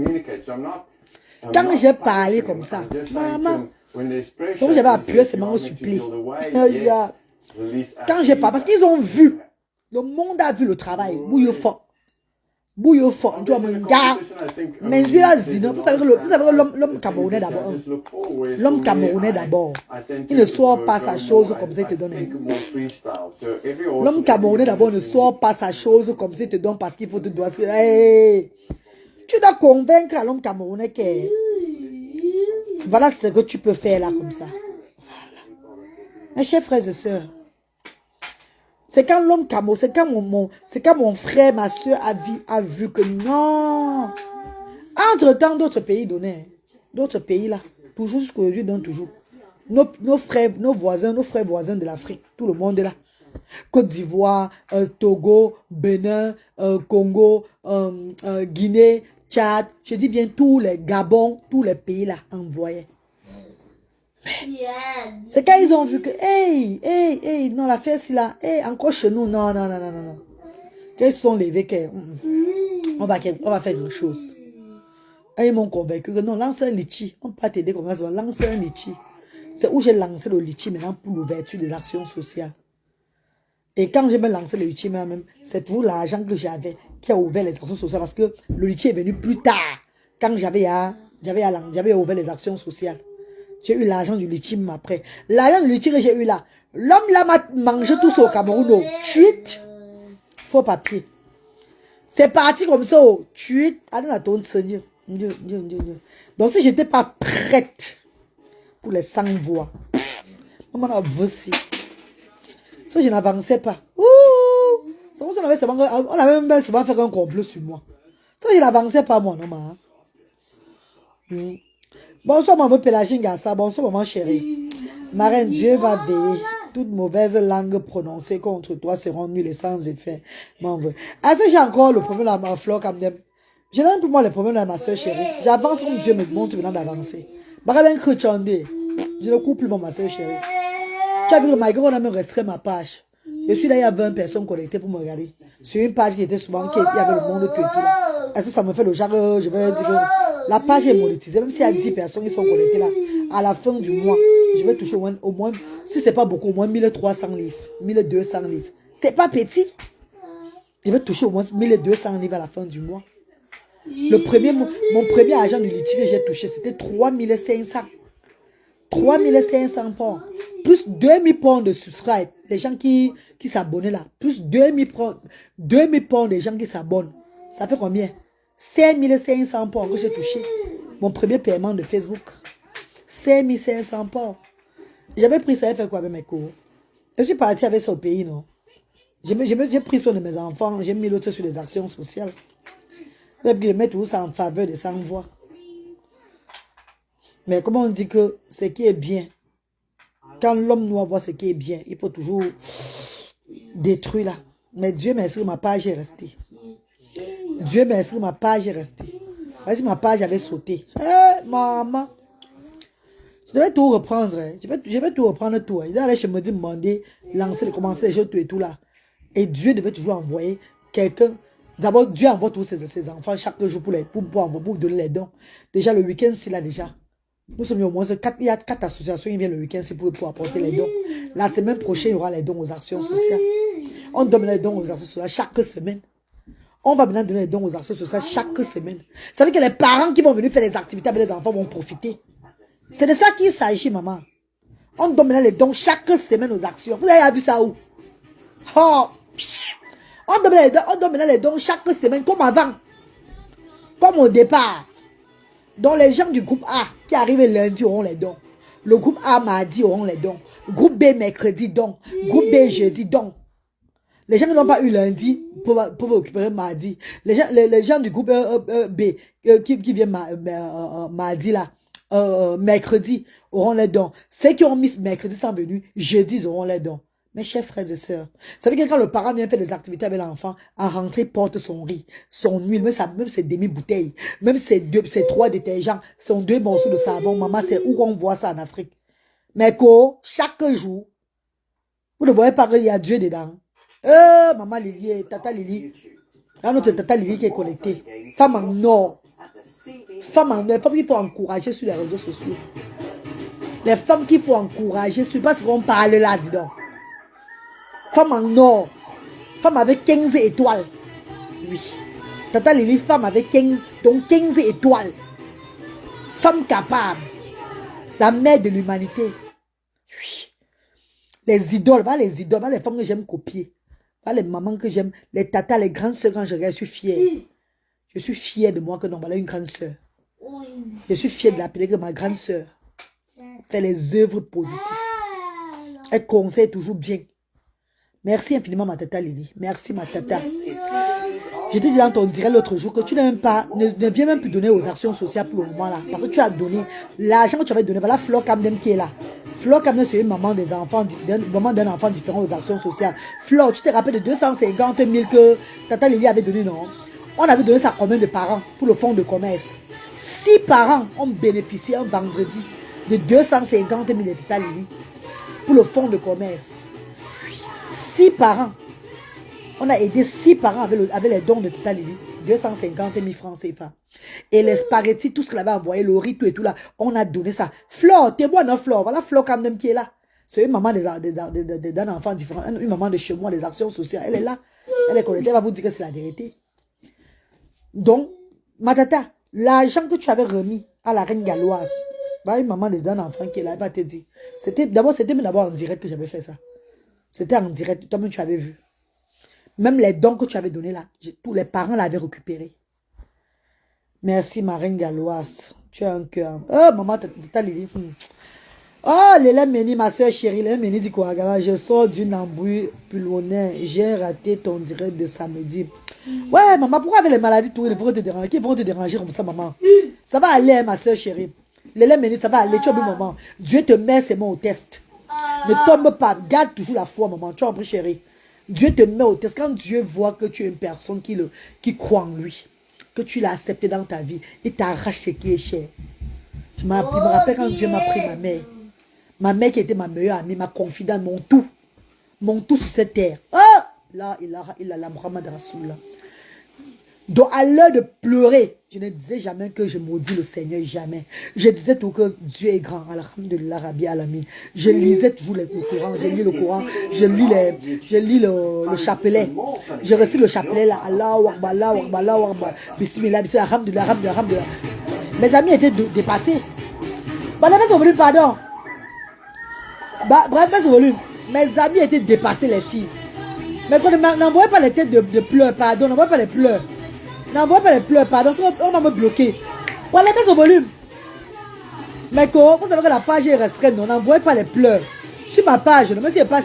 Quand j'ai parlé comme ça, maman, donc j'avais appuyé ces mots supplient. Quand j'ai parlé, parce qu'ils ont vu, le monde a vu le travail, bouillot fort. Bouillot fort, tu vois, mon gars. Mais je suis là, vous savez l'homme camerounais d'abord. L'homme camerounais d'abord. Il ne sort pas sa chose comme ça, il te donne. L'homme camerounais d'abord ne sort pas sa chose comme ça, il te donne parce qu'il faut te donner. Hey, tu dois convaincre l'homme camerounais que voilà ce que tu peux faire là comme ça. Voilà. Mes chers frères et sœurs. C'est quand l'homme camerounais, c'est quand mon frère, ma soeur a vu que non. Entre-temps, d'autres pays donnaient. D'autres pays là. Toujours jusqu'aujourd'hui donnent toujours. Nos frères, nos frères voisins de l'Afrique. Tout le monde est là. Côte d'Ivoire, Togo, Bénin, Congo, Guinée, Tchad. Je dis bien tous les Gabon, tous les pays là envoyaient. C'est quand ils ont vu que, hey, non, la fête, c'est là, encore chez nous, non. Quand ils sont levés, on va faire quelque chose. Et ils m'ont convaincu que non, lance un litchi, on ne peut pas t'aider comme ça, lance un litchi. C'est où j'ai lancé le litchi maintenant pour l'ouverture des actions sociales. Et quand j'ai lancé le litchi même, c'est tout l'argent que j'avais qui a ouvert les actions sociales parce que le litchi est venu plus tard, quand j'avais ouvert les actions sociales. J'ai eu l'argent du litchi après. L'argent du litchi que j'ai eu là. L'homme là m'a mangé tout ça au Cameroun. Chut. Faux papier. C'est parti comme ça. Chut. Allez la ton Seigneur. Donc si j'étais pas prête pour les 100 voix. On a voici. Si je n'avançais pas. On avait même souvent fait un complot sur moi. Si je n'avançais pas moi, non, Bonsoir maman Pélagine Gassa, bonsoir maman chérie. Marraine, Dieu va veiller. Toute mauvaise langue prononcée contre toi seront nulles et sans effet. Est-ce que j'ai encore le problème à ma fleur comme d'hab? Je n'ai plus moi le problème à ma soeur chérie. J'avance comme Dieu me montre maintenant d'avancer. Je ne coupe plus ma soeur chérie. Tu as vu que malgré on a même restreint ma page. Je suis là, il y a 20 personnes connectées pour me regarder. Sur une page qui était souvent, il y avait le monde tout et tout là. Est-ce que ça me fait le genre, je vais dire que la page est monétisée, même s'il y a 10 personnes qui sont connectées là, à la fin du mois, je vais toucher au moins si c'est pas beaucoup, au moins 1300 livres, 1200 livres. C'est pas petit. Je vais toucher au moins 1200 livres à la fin du mois. Mon premier argent de litige que j'ai touché, c'était 3500. 3500 pounds. Plus 2000 pounds de subscribe. Les gens qui s'abonnent là. Plus 2000 pounds des gens qui s'abonnent. Ça fait combien? 5500 pounds que j'ai touché. Mon premier paiement de Facebook. 5500 pounds. J'avais pris ça et fait quoi avec mes cours? Je suis parti avec ça au pays, non? J'ai pris soin de mes enfants. J'ai mis l'autre sur les actions sociales. Je mets tout ça en faveur des sans-voix. Mais comment on dit que ce qui est bien, quand l'homme doit voir ce qui est bien, il faut toujours détruire là. Mais Dieu merci, ma page est restée. Dieu merci, ma page est restée. Voici ma page avait sauté. Maman. Je devais tout reprendre. Je vais tout reprendre tout. Il allait chez me demander, lancer, commencer les jeux, tout et tout là. Et Dieu devait toujours envoyer quelqu'un. D'abord, Dieu envoie tous ses enfants chaque jour pour donner les dons. Déjà, le week-end, c'est là déjà. Nous sommes au moins 4, il y a 4 associations qui viennent le week-end pour apporter les dons. La semaine prochaine, il y aura les dons aux actions sociales. On donne les dons aux actions sociales chaque semaine. On va maintenant donner les dons aux actions sociales chaque semaine. Ça veut dire que les parents qui vont venir faire les activités avec les enfants vont profiter. C'est de ça qu'il s'agit, maman. On donne maintenant les dons chaque semaine aux actions. Vous avez vu ça où? Oh! On donne maintenant les dons chaque semaine, comme avant. Comme au départ. Donc les gens du groupe A qui arrivent lundi auront les dons. Le groupe A mardi auront les dons. Groupe B mercredi dons. Groupe B jeudi dons. Les gens qui n'ont pas eu lundi peuvent récupérer mardi. Les gens du groupe B qui viennent mardi là, mercredi auront les dons. Ceux qui ont mis mercredi sont venus, jeudi ils auront les dons. Mes chers frères et sœurs, ça veut dire que quand le parent vient faire des activités avec l'enfant, à rentrer, porte son riz, son huile, même ses demi-bouteilles, même ses 3 détergents, son 2 morceaux de savon. Maman, c'est où qu'on voit ça en Afrique? Mais quoi, chaque jour, vous ne voyez pas qu'il y a Dieu dedans. Maman Lily, Tata Lily. Là, notre Tata Lily qui est connectée. Femme en or. Femme en or. Les femmes qu'il faut encourager sur les réseaux sociaux. Les femmes qu'il faut encourager sur, parce qu'on parle là, dis donc. Femme en or. Femme avec 15 étoiles. Oui. Tata Lily, femme avec 15 étoiles. Femme capable. La mère de l'humanité. Oui. Les idoles, voilà les idoles, voilà les femmes que j'aime copier. Voilà les mamans que j'aime. Les tatas, les grandes soeurs, quand je regarde, je suis fière. Je suis fière de moi que non, voilà une grande soeur. Je suis fière de l'appeler que ma grande soeur. Fait les œuvres positives. Elle conseille toujours bien. Merci infiniment, ma tata Lily. Merci, ma tata. Je t'ai dit dans ton direct l'autre jour que tu n'as même pas, ne viens même plus donner aux actions sociales pour le moment là. Parce que tu as donné l'argent que tu avais donné. Voilà Flore Camden qui est là. Flore Camden, c'est une maman des enfants, maman d'un enfant différent aux actions sociales. Flore, tu te rappelles de 250 000 que tata Lily avait donné, non? On avait donné ça à combien de parents pour le fonds de commerce? 6 parents ont bénéficié un vendredi de 250 000 de tata Lily pour le fonds de commerce. 6 parents. On a aidé 6 parents avec les dons de Tata Lily. 250 000 francs CFA. Et les spaghettis, tout ce qu'elle avait envoyé, le riz, tout et tout là, on a donné ça. Flore, t'es bonne, Flore. Voilà Flore quand même qui est là. C'est une maman d'un enfant différent. Une maman de chez moi, des actions sociales. Elle est là. Elle est connectée. Elle va vous dire que c'est la vérité. Donc, ma tata, l'argent que tu avais remis à la reine galloise, bah, une maman d'un enfant qui est là, elle va te dire. C'était d'abord en direct que j'avais fait ça. C'était en direct, toi-même tu avais vu. Même les dons que tu avais donnés là, tous les parents l'avaient récupéré. Merci ma reine galloise. Tu as un cœur. Oh maman, t'as Lily. Oh Léla Méni, ma soeur chérie. Léla Méni dit quoi? Je sors d'une embrouille pulmonaire. J'ai raté ton direct de samedi. Ouais maman, pourquoi avec les maladies tout ils vont te déranger? Qui vont te déranger comme ça maman? Ça va aller ma soeur chérie. Léla Méni, ça va aller. Tu as vu maman? Dieu te met ses mains au test. Ne tombe pas, garde toujours la foi, maman. Tu as compris, chérie. Dieu te met au test. Quand Dieu voit que tu es une personne qui croit en lui, que tu l'as accepté dans ta vie, il t'arrache ce qui est cher. Je me rappelle quand Dieu m'a pris ma mère. Ma mère qui était ma meilleure amie, ma confidente, mon tout sur cette terre. Ah! Là, il a la Muhammad Rasoul. Donc, à l'heure de pleurer, je ne disais jamais que je maudis le Seigneur, jamais. Je disais tout que Dieu est grand. Alhamdulillah, Rabbi Alamin. Je lisais toujours le Coran, je lis le Coran, je lis le chapelet. Je récite le chapelet là. Allahu Akbar, Allahu Akbar, Allahu Akbar. Bismillah, Bismillah, Alhamdulillah, Alhamdulillah, Alhamdulillah. Mes amis étaient dépassés. Bref, au volume, pardon. Bref, au volume. Mes amis étaient dépassés, les filles. Mais n'envoyez pas les têtes de pleurs, pardon, n'envoyez pas les pleurs. N'envoyez pas les pleurs, pardon, on va me bloquer. Voilà, baisse au volume. Mais quoi, vous savez que la page est restreinte, non, n'envoyez pas les pleurs. Sur ma page, même si ce n'est pas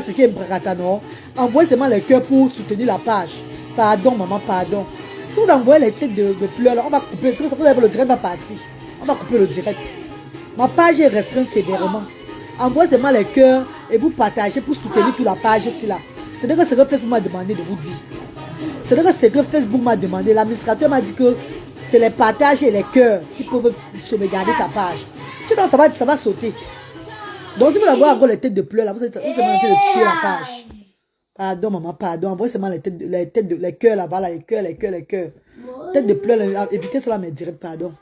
ce qui est Brakata, non, envoyez seulement les cœurs pour soutenir la page. Pardon, maman, pardon. Si vous envoyez les têtes de pleurs, là, on va couper. Si vous avez le direct va partir. On va couper le direct. Ma page est restreinte sévèrement. Envoyez seulement les cœurs et vous partagez pour soutenir toute la page ici là. C'est ce que Facebook m'a demandé de vous dire. C'est ce que Facebook m'a demandé. L'administrateur m'a dit que c'est les partages et les cœurs qui peuvent sauvegarder ta page. Sinon, ça va sauter. Donc, si vous envoyez encore les têtes de pleurs, là, vous êtes en train de tuer la page. Pardon, maman, pardon. Envoyez seulement les cœurs là-bas, là, les cœurs. Tête de pleurs, évitez cela, mais direct, pardon.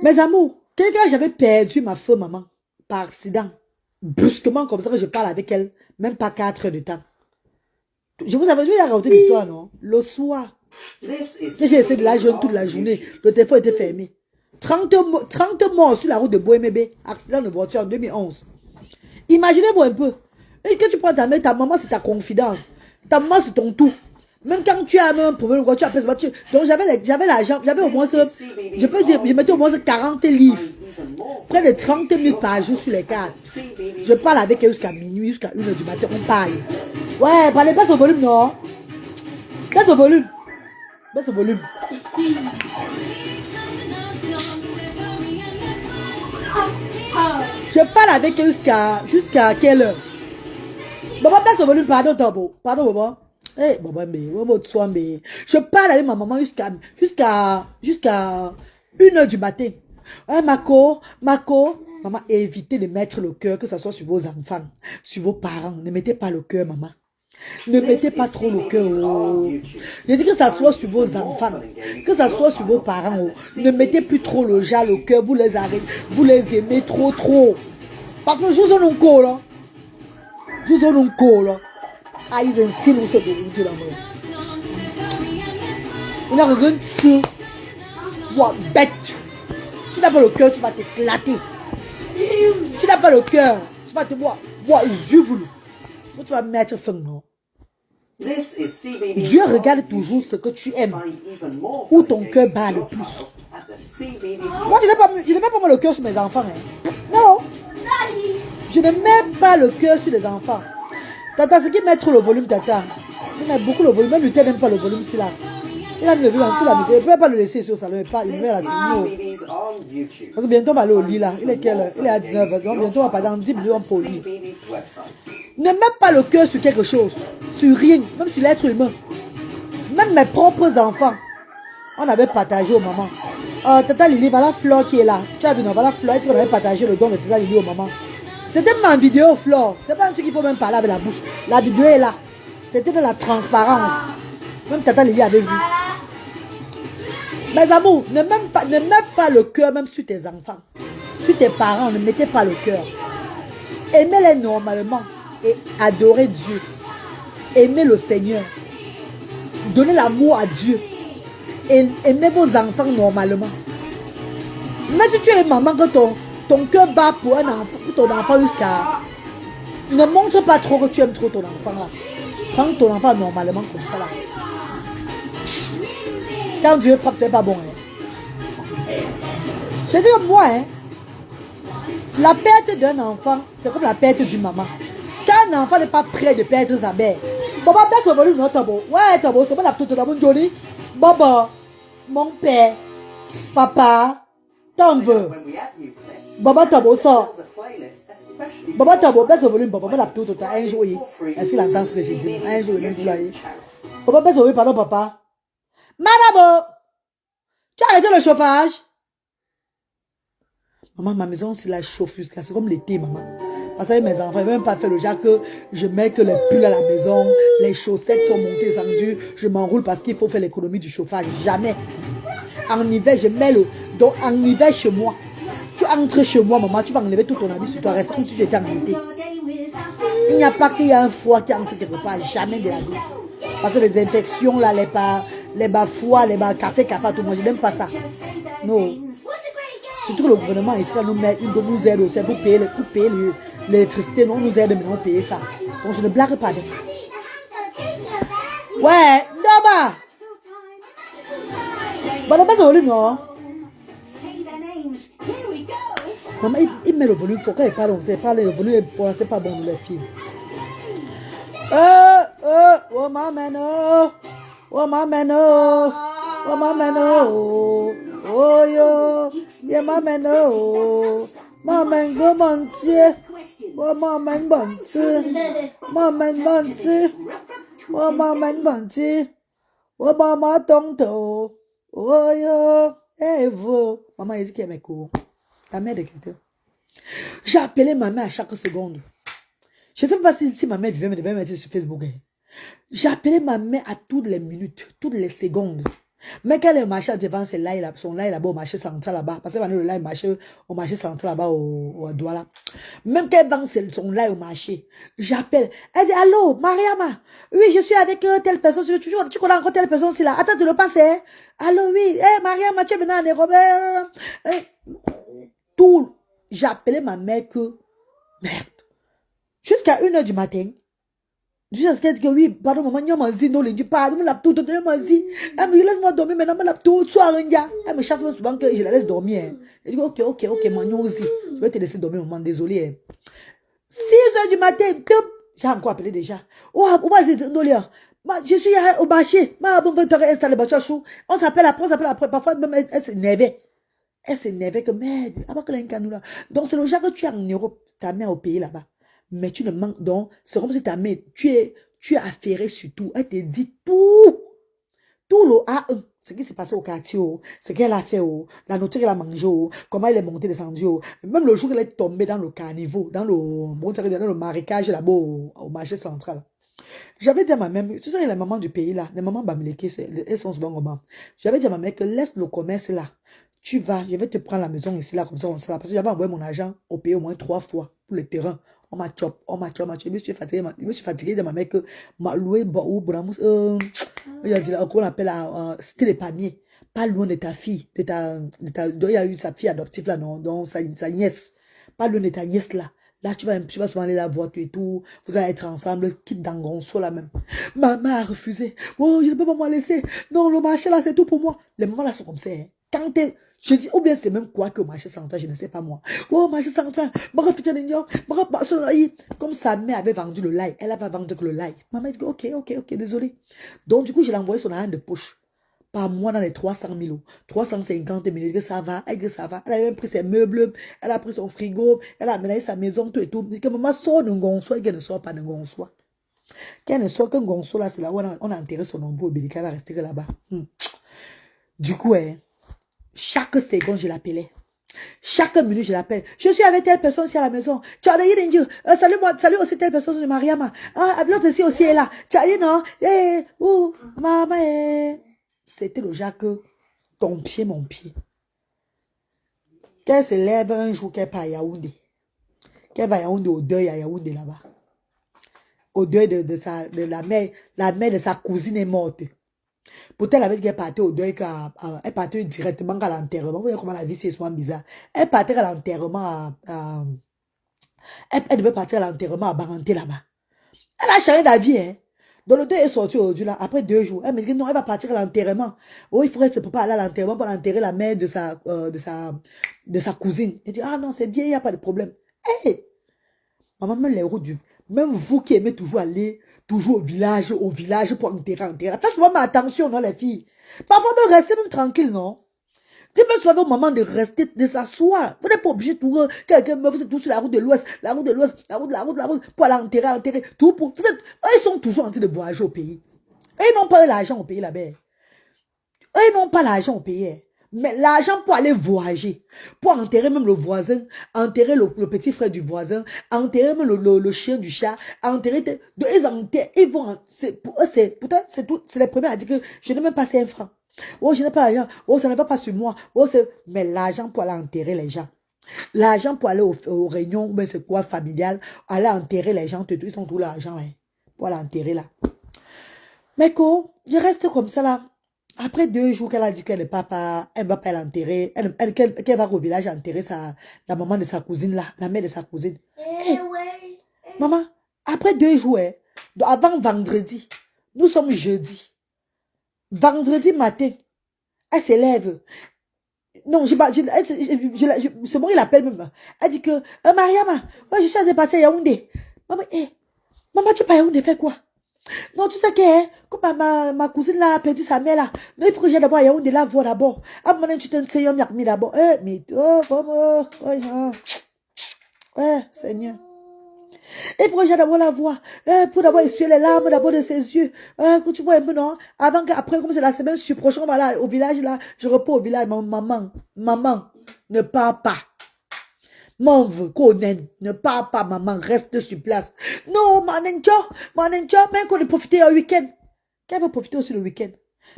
Mes amours, quelqu'un, j'avais perdu ma feu, maman, par accident. Brusquement, comme ça que je parle avec elle, même pas 4 heures de temps. Je vous avais raconté l'histoire, non? Le soir, j'ai essayé de la joindre toute la journée. Le téléphone était fermé. 30 morts sur la route de Boémébé. Accident de voiture en 2011. Imaginez-vous un peu. Et que tu prends ta mère, ta maman, c'est ta confidente. Ta maman, c'est ton tout. Même quand tu as un problème de voiture, après voiture. Donc j'avais l'argent, j'avais au moins, je peux dire, je mettais au moins 40 livres. Près de 30 000 par jour sur les cartes. Je parle avec elle jusqu'à minuit, jusqu'à 1h du matin, on parle. Ouais, parlez pas au volume, non? Baisse au volume. Baisse au volume. Je parle avec elle jusqu'à quelle heure? Baba, baisse au volume, pardon, Tobo. Pardon, Baba. Eh, Baba, je parle avec ma maman jusqu'à 1h du matin. Ouais, Mako, maman, évitez de mettre le cœur, que ce soit sur vos enfants, sur vos parents. Ne mettez pas le cœur, maman. Ne mettez pas trop le cœur. Oh. Je dis que ça soit sur vos enfants, que ça soit sur vos parents. Oh. Ne mettez plus trop le jal au cœur. Vous les arrêtez, vous les aimez trop. Parce que je vous en encore là. Je vous en encore là. Ah, ils enseignent où c'est de la mort. On a regardé ça. Ouah, bête. Tu n'as pas le cœur, tu vas t'éclater. Tu n'as pas le cœur, tu vas te voir. Zuvulu. Tu vas mettre fin, non? Dieu regarde toujours ce que tu aimes, où ton cœur bat le plus. Moi, je ne mets pas le cœur sur mes enfants. Hein. Non. Je ne mets pas le cœur sur les enfants. Tata, ce qui met trop le volume, Tata. Il met beaucoup le volume. Même Luther n'aime pas le volume, c'est là. Il a mis le volume dans toute la maison. Il ne peut pas le laisser sur ça. Il met la vidéo. Parce que bientôt, on va aller au lit là. Il est quelle heure? Il est à 19h. Donc bientôt, on va passer dans 10 minutes pour le lit. Ne mets pas le cœur sur quelque chose. Sur rien. Même sur l'être humain. Même mes propres enfants. On avait partagé aux mamans. Tata Lili, voilà Flore qui est là. Tu as vu, non? Voilà Flore. On avait partagé le don de Tata Lili aux mamans. C'était ma vidéo, Flore. C'est pas un truc qu'il faut même parler avec la bouche. La vidéo est là. C'était de la transparence. Même Tata Lili avait vu. Mes amours, ne mets pas le cœur même sur tes enfants. Sur tes parents, ne mettez pas le cœur. Aimez-les normalement et adorez Dieu. Aimez le Seigneur. Donnez l'amour à Dieu. Et aimez vos enfants normalement. Mais si tu es maman, que ton cœur bat pour ton enfant jusqu'à... Ne montre pas trop que tu aimes trop ton enfant là. Prends ton enfant normalement comme ça là. Quand Dieu frappe, c'est pas bon. Hein. Je dis moi, hein, la perte d'un enfant, c'est comme la perte d'une maman. Quand un enfant n'est pas prêt de perdre sa mère, Baba, baisse le volume, non, Tabo. Ouais, Tabo, c'est pas la petite Tabo, Johnny. Baba, mon père, papa, t'en veux. Baba, Tabo, ça. Baba, Tabo, baisse le volume, Baba, la petite, un jour, est-ce qu'il entend ce que je dis? Un jour, il me dit, Baba, baisse le volume, pardon, papa. Madame, tu as arrêté le chauffage? Maman, ma maison, c'est la chauffe jusqu'à... C'est comme l'été, maman. Parce que mes enfants, ils ne veulent même pas faire le genre que je mets que les pulls à la maison, les chaussettes sont montées, descendues, je m'enroule parce qu'il faut faire l'économie du chauffage. Jamais. En hiver, je mets le... Donc, en hiver, chez moi, tu entres chez moi, maman, tu vas enlever tout ton habit sur toi, reste comme si tu étais en été. Il n'y a pas qu'il y a un froid qui entre quelque part, jamais de la vie. Parce que les infections, là, les bas-foie, les bas café, tout le monde, je n'aime pas ça. Non. Surtout que le gouvernement ici, nous aide aussi pour payer l'électricité, non, nous aide maintenant à payer ça. Donc je ne blague pas. Ouais, d'abord. Bon, d'abord, c'est non. Maman, il met le volume, faut qu'il parle, on sait pas, le volume, c'est pas bon, les filles. Oh, maman, no. Oh, maman, no. Oh, maman, no. Oh, yo. Yeah, maman, no. Maman, go, mentir. Oh, maman, mentir. Maman, mentir. Oh, maman, mentir. Oh, maman, tonto. Oh, yo. Eh, vous. Maman, il dit qu'elle est cool. Ta mère de quelqu'un. J'ai appelé ma mère à chaque seconde. Je ne sais pas si ma mère devait me mettre sur Facebook. J'ai appelé ma mère à toutes les minutes, toutes les secondes. Mais quand elle est au marché devant son laï là-bas, au marché central là-bas, parce qu'elle va le laï au marché central là-bas, au Douala. Même quand elle vend son laï au marché, j'appelle. Elle dit, allô, Mariama, oui, je suis avec telle personne, tu connais encore telle personne, c'est là. Attends, tu le passes, hein? Allô, oui, Mariama, tu es maintenant en Robert. Tout. J'ai appelé ma mère que, merde, jusqu'à 1h du matin. Jusqu'à ce qu'elle dit que oui, pardon, maman, il m'a dit, non, il dit, pardon, il m'a tout, il m'a dit, elle me dit, laisse-moi dormir, maintenant, il m'a tout, soir, elle me chasse souvent que je la laisse dormir. Je dis, ok, maman aussi, je vais te laisser dormir, maman, désolé. 6h du matin, j'ai encore appelé déjà. Oh, vas-y, je suis au marché, on s'appelle après, parfois, même, elle s'énervait. Elle s'énervait que merde, donc c'est le genre que tu es en Europe, ta mère au pays là-bas. Mais tu ne manques donc, c'est comme si ta mère, tu es affairé sur tout. Elle te dit tout. Tout le A1, ce qui s'est passé au quartier, ce qu'elle a fait, la nourriture qu'elle a mangée, comment elle est montée, descendue. Même le jour qu'elle est tombée dans le caniveau, dans le marécage là-bas au marché central. J'avais dit à ma mère, tu sais, les mamans du pays là, les mamans Bamileke, elles sont souvent comme ça. J'avais dit à ma mère que laisse le commerce là. Tu vas, je vais te prendre la maison ici, là, comme ça, on sera. Parce que j'avais envoyé mon argent au pays au moins 3 fois pour le terrain. On m'a chop. Je me suis fatigué de ma mère que m'a loué, il a dit, qu'on appelle, c'était les palmiers. Pas loin de ta fille, il y a eu sa fille adoptive là, non, donc sa nièce. Pas loin de ta nièce là. Là, tu vas souvent aller la voir et tout. Vous allez être ensemble, quitte dans Gonso là même. Maman a refusé. Oh, je ne peux pas me laisser. Non, le marché là, c'est tout pour moi. Les mamans là sont comme ça. Hein. Quand je dis, ou bien c'est même quoi que au marché central, je ne sais pas moi. Oh, marché central, comme sa mère avait vendu le lait, elle avait vendu que le lait. Maman dit, ok, désolé. Donc, du coup, je l'ai envoyé son argent de poche. Par mois dans les 300 000, 350 000, que ça va, elle dit que ça va. Elle a même pris ses meubles, elle a pris son frigo, elle a aménagé sa maison, tout et tout. Elle dit que maman sort d'un gonçois et qu'elle ne sort pas d'un gonçois. Qu'elle ne sort qu'un gonçois, là, c'est là où on a enterré son ombre au Bélica, elle va rester là-bas. Du coup, chaque seconde, je l'appelais. Chaque minute, je l'appelle. Je suis avec telle personne ici à la maison. Salut aussi telle personne de Mariama. L'autre ici aussi est là. Non? Maman, c'était le genre que ton pied, mon pied. Qu'elle se lève un jour, qu'elle part à Yaoundé. Qu'elle va à Yaoundé au deuil à Yaoundé là-bas. Au deuil de la mère de sa cousine est morte. Pourtant, elle avait dit qu'elle partait au deuil, elle partait directement à l'enterrement. Vous voyez comment la vie c'est souvent bizarre. Elle partait à l'enterrement elle devait partir à l'enterrement à Baranté là-bas. Elle a changé d'avis, hein. Donc le deuil est sorti aujourd'hui là, après 2 jours. Elle me dit non, elle va partir à l'enterrement. Oh, il faudrait que papa aller à l'enterrement pour enterrer la mère de sa cousine. Elle dit, ah non, c'est bien, il n'y a pas de problème. Hey! Maman, même vous qui aimez toujours aller toujours au village pour enterrer. Faites souvent ma attention, non, les filles. Parfois, même rester même tranquille, non? Tu peux souvent au moment de rester, de s'asseoir. Vous n'êtes pas obligé de tout, quelqu'un me vous tout sur la route de l'Ouest, la route, pour aller enterrer, tout pour. Eux, ils sont toujours en train de voyager au pays. Eux, ils n'ont pas l'argent au pays là-bas. Eux, ils n'ont pas l'argent au pays. Mais l'argent pour aller voyager, pour enterrer même le voisin, enterrer le petit frère du voisin, enterrer même le chien du chat, enterrer... ils enterrent, ils vont... Pour eux, pourtant, c'est les premiers à dire que je n'ai même pas 5 francs. Oh, je n'ai pas l'argent. Oh, ça ne va pas sur moi. Oh, mais l'argent pour aller enterrer les gens. L'argent pour aller aux réunions, ben c'est quoi, familial, aller enterrer les gens, ils sont tout l'argent, hein, pour aller enterrer là. Mais quoi, je reste comme ça là. Après 2 jours qu'elle a dit qu'elle ne va pas l'enterrer, qu'elle va au village enterrer la maman de sa cousine là, la mère de sa cousine. Hey, maman, après 2 jours, avant vendredi, nous sommes jeudi. Vendredi matin, elle s'élève. Non, c'est bon, il appelle même. Elle dit que, Mariama, je suis allée passer à Yaoundé. Maman, tu pars à Yaoundé, fais quoi? Non, tu sais que, comme ma cousine là a perdu sa mère là, non, il faut que j'aille d'abord à Yaoundé la voir d'abord. Ah, maintenant, tu t'en sais, mis d'abord. Mais, vraiment, Seigneur. Il faut que j'aille d'abord la voir, pour d'abord essuyer les larmes d'abord de ses yeux. Que tu vois un peu, non? Avant qu'après, comme c'est la semaine prochaine, on va là, au village là, je repose au village. Maman, ne pars pas. M'en veux, Conan, ne pars pas, maman, reste sur place. Non, manencho, même qu'on ait profité un week-end. Qu'elle va profiter aussi le week-end.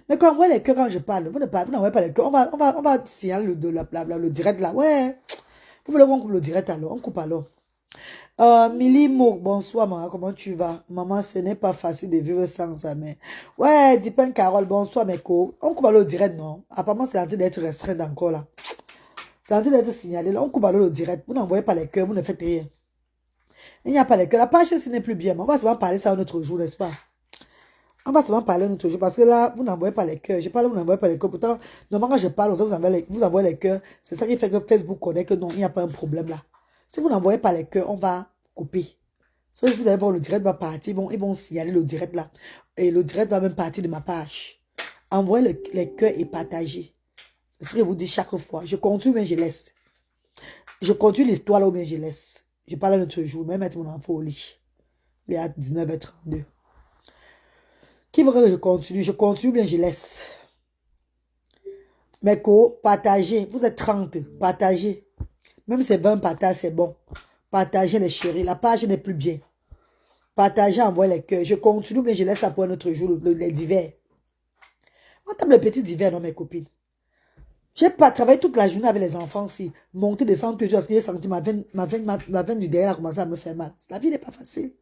Mais quand on voit les cœurs, quand je parle, vous n'envoyez pas les cœurs. On va signaler le direct là. Ouais. Vous voulez qu'on coupe le direct alors? On coupe alors. Milly Mouk, bonsoir, maman, comment tu vas? Maman, ce n'est pas facile de vivre sans sa mère. Ouais, Dipen Carole, bonsoir, mes co. On coupe alors le direct, non? Apparemment, c'est en train d'être restreint encore là. C'est en train d'être signalé. Là, on coupe alors le direct. Vous n'envoyez pas les cœurs, vous ne faites rien. Il n'y a pas les cœurs. La page, ce n'est plus bien. Mais on va souvent parler ça un autre jour, n'est-ce pas? On va souvent parler un autre jour parce que là, vous n'envoyez pas les cœurs. Je parle, vous n'envoyez pas les cœurs. Pourtant, normalement, quand je parle, vous envoyez les cœurs. C'est ça qui fait que Facebook connaît que non, il n'y a pas un problème là. Si vous n'envoyez pas les cœurs, on va couper. Si vous allez voir, le direct va partir. Ils vont signaler le direct là. Et le direct va même partir de ma page. Envoyez les cœurs et partagez. C'est ce que je vous dis chaque fois. Je continue, mais je laisse. Je continue l'histoire là, mais je laisse. Je parle un autre jour, même mettre mon enfant au lit. Il est à 19h32. Qui veut que je continue? Je continue, mais je laisse. Mais quoi, partagez. Vous êtes 30, partagez. Même si c'est 20 partages, c'est bon. Partagez les chéris. La page n'est plus bien. Partagez, envoyez les cœurs. Je continue, mais je laisse ça pour un autre jour, les divers. On tape le petit divers, non, mes copines. J'ai pas travaillé toute la journée avec les enfants, si monter, descendre, tout parce que j'ai senti ma veine du derrière a commencé à me faire mal. La vie n'est pas facile.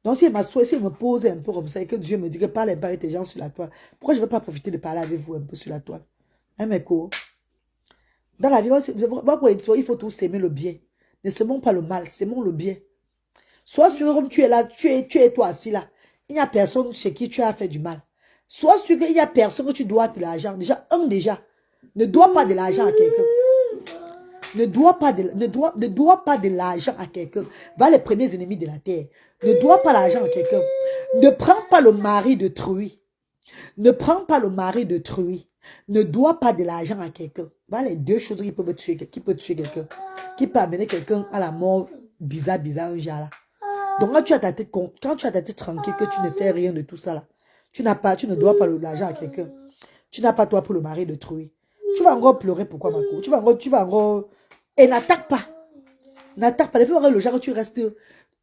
Donc, si elle me pose un peu comme ça et que Dieu me dit que parle un peu avec tes gens sur la toile, pourquoi je ne vais pas profiter de parler avec vous un peu sur la toile? Hein, mes co? Dans la vie, il faut tous aimer le bien. Ne s'aimons pas le mal, s'aimons le bien. Sois sûr comme tu es là, tu es toi assis là. Il n'y a personne chez qui tu as fait du mal. Sois sûr qu'il n'y a personne que tu dois de l'argent. Déjà. Ne dois pas de l'argent à quelqu'un. Ne dois pas de l'argent à quelqu'un. Va les premiers ennemis de la terre. Ne dois pas l'argent à quelqu'un. Ne prends pas le mari d'autrui. Ne prends pas le mari d'autrui. Ne dois pas de l'argent à quelqu'un. Voilà les 2 choses qui peuvent tuer quelqu'un. Qui peut amener quelqu'un à la mort bizarre, un genre là. Donc quand tu as ta tête tranquille, que tu ne fais rien de tout ça là. Tu ne dois pas l'argent à quelqu'un. Tu n'as pas toi pour le mari d'autrui. Tu vas encore pleurer, pourquoi ma cour? Tu vas encore... Et n'attaque pas. N'attaque pas. Il faut voir le genre où tu restes,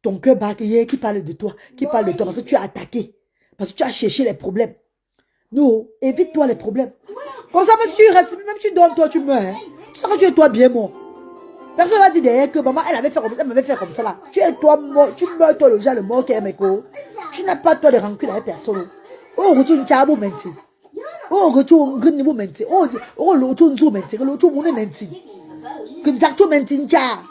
ton cœur baquillé, qui parle de toi, parce que tu as attaqué. Parce que tu as cherché les problèmes. Non, évite-toi les problèmes. Comme ça, même si tu restes, même si tu dors, toi, tu meurs. Hein. Tu sais que tu es toi bien mort. Personne va dire derrière que maman, elle m'avait fait comme ça là. Tu es toi mort, tu meurs toi le genre le mort qui est meko. Tu n'as pas toi de rancune avec personne. Oh, tu ne t'as pas menti. Oh, tu ne pas menti. Oh, tu ne pas menti. Tu ne menti. Que tu menti, tu as.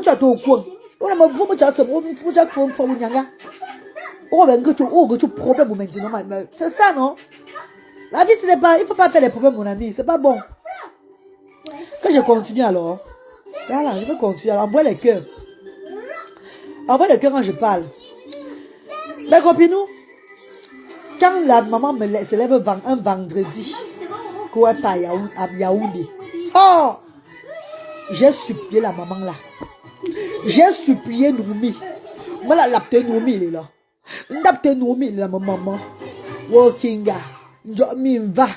Tu as tout quoi. On a mon tu as ce mot, tu as fait un nyanga. Oh, ben que tu problème menti non. C'est ça non. La vie ce n'est pas, il faut pas faire les problèmes mon ami, c'est pas bon. Que je continue alors. Voilà, je vais continuer. Alors, envoie les cœurs. Envoie les cœurs quand je parle. Mais copine, quand la maman se lève un vendredi, quoi pas à Yaoundé. Oh! J'ai supplié la maman là. J'ai supplié Noumi. Voilà, la petite Noumi, il est là. La petite Noumi, la maman. Walking, mi va.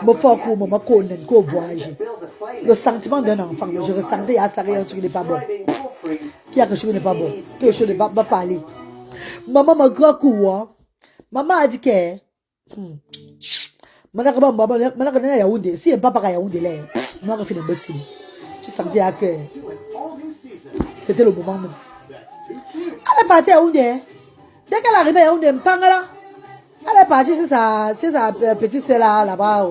Me faire pour moi, qu'on voyage. Le sentiment d'un enfant, je ressentais à ça, un truc n'est pas bon. Qu'il y a quelque chose qui n'est pas bon. Quelque chose ne va pas parler. Maman m'a grand coup. Maman a dit que. Si un papa a Yaoundé, moi, je fais un bossing. Tu sentais à que. C'était le moment même. Elle est partie à Yaoundé. Dès qu'elle arrivait à Yaoundé, elle est partie chez sa petite soeur là-bas.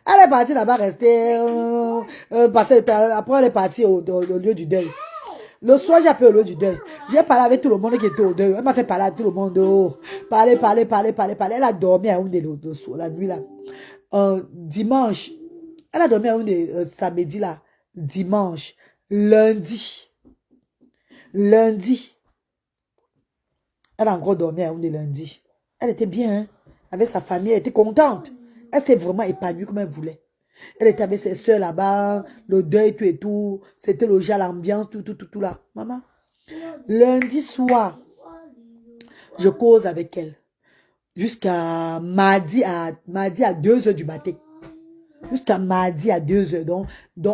Elle est partie là-bas, rester. Après, elle est partie au lieu du deuil. Le soir, j'ai appelé au lieu du deuil. J'ai parlé avec tout le monde qui était au deuil. Elle m'a fait parler à tout le monde. Oh. Parler. Elle a dormi à Yaoundé la nuit là. Dimanche. Elle a dormi à Yaoundé samedi là. Dimanche. Lundi. Elle a encore dormi à Yaoundé lundi. Elle était bien, hein? Avec sa famille, elle était contente. Elle s'est vraiment épanouie comme elle voulait. Elle était avec ses soeurs là-bas, le deuil, tout et tout. C'était le genre, l'ambiance, tout là. Maman, lundi soir, je cause avec elle. Jusqu'à mardi à 2h du matin. Jusqu'à mardi à 2h. Donc,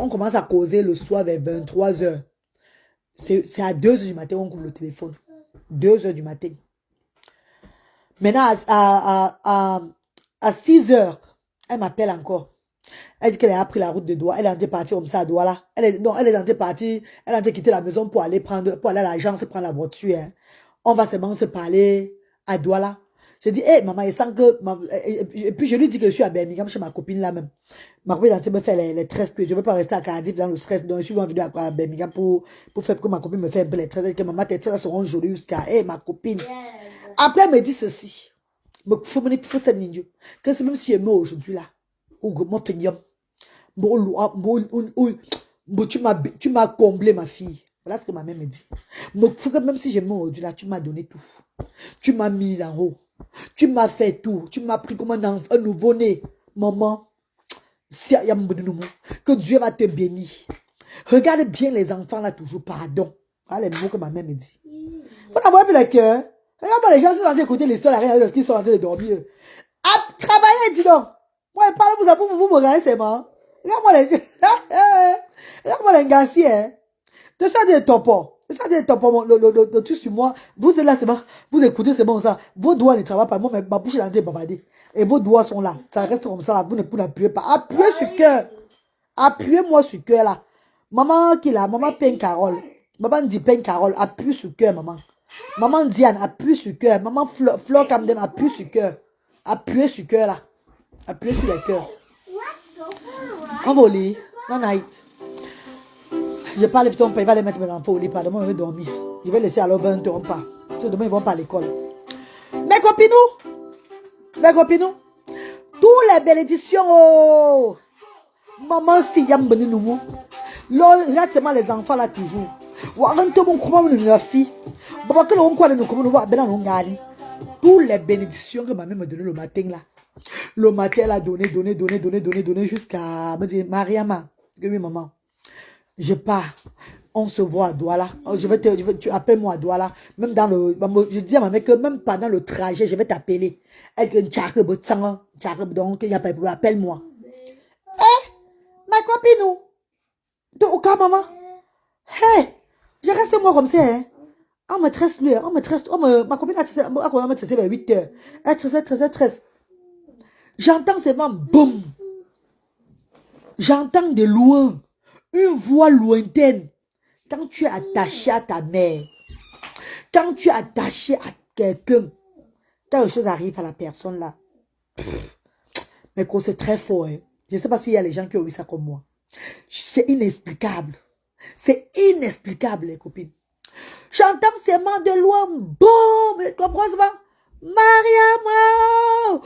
on commence à causer le soir vers 23h. C'est à 2h du matin qu'on coupe le téléphone. 2h du matin. Maintenant, à 6h, elle m'appelle encore. Elle dit qu'elle a pris la route de Douala. Elle est en train de partir comme ça à Douala. Elle est en train de partir. Elle est en train de quitter la maison pour aller à l'agence prendre la voiture. Hein. On va seulement se parler à Douala. Je dis, hé, maman, il sent que. Et puis je lui dis que je suis à Birmingham chez ma copine là même. Ma copine est en train de me faire les tresses. Je ne veux pas rester à Cardiff dans le stress. Donc je suis venue à Birmingham pour faire que ma copine me fait un peu les tresses. Que maman, tes tresses seront jolies jusqu'à. Hé, ma copine. Après, elle me dit ceci. Que c'est même si je meurs aujourd'hui là. Ou que moi, tu m'as comblé ma fille. Voilà ce que ma mère me dit. Même si je meurs aujourd'hui là, tu m'as donné tout. Tu m'as mis en haut. Tu m'as fait tout. Tu m'as pris comme un nouveau-né. Maman, que Dieu va te bénir. Regarde bien les enfants là toujours. Pardon. Voilà les mots que ma mère me dit. Vous n'avez plus le cœur. Regarde, les gens sont en train d'écouter l'histoire, regarde ce qu'ils sont en train de dormir. Ah, travaillez, dis donc. Moi, je parle, vous me regardez, c'est marrant. Regarde-moi les gars, hein. De ça, des topos. De ça, des topos, le truc sur moi. Vous êtes là, c'est bon. Vous écoutez, c'est bon, ça. Vos doigts ne travaillent pas. Moi, ma bouche est en train de bavarder. Et vos doigts sont là. Ça reste comme ça, là. Vous n'appuyez pas. Appuyez sur le cœur. Appuyez-moi sur le cœur, là. Maman qui là, maman Pen Carole. Maman dit Pen Carole. Appuie sur le cœur, maman. Maman Diane, appuie sur le cœur. Maman Flore Camden, appuie sur le cœur. Appuyez sur le cœur, là. Appuyez sur le cœur. On va au lit. Non, night. Je parle de ton père, il va les mettre mes enfants au lit. Demain, je vais dormir. Je vais laisser alors 20 heures pas. Demain, ils vont pas à l'école. Mes copines, toutes les bénédictions, oh. Maman, si yam beni nouveau. Là, c'est les enfants là toujours. Toutes les bénédictions que ma mère me donnait le matin là. Le matin, elle a donné jusqu'à me dire, Mariama, oui maman, je pars. On se voit à Douala. Tu appelles-moi à Douala. Même dans le, je dis à ma mère que même pendant le trajet, je vais t'appeler. Donc, il n'y a pas de appelle-moi. Eh, ma copine, au cas, maman. Hey, je reste moi comme ça, hein. On me tresse lui, ma copine a me tressé vers 8 heures. Elle tresse. J'entends seulement boum. J'entends de loin une voix lointaine. Quand tu es attaché à ta mère, quand tu es attaché à quelqu'un, quelque chose arrive à la personne là. Mais c'est très fort. Hein. Je ne sais pas s'il y a les gens qui ont eu ça comme moi. C'est inexplicable. C'est inexplicable, les copines. J'entends seulement de loin, boum, comprends pas? Mariam.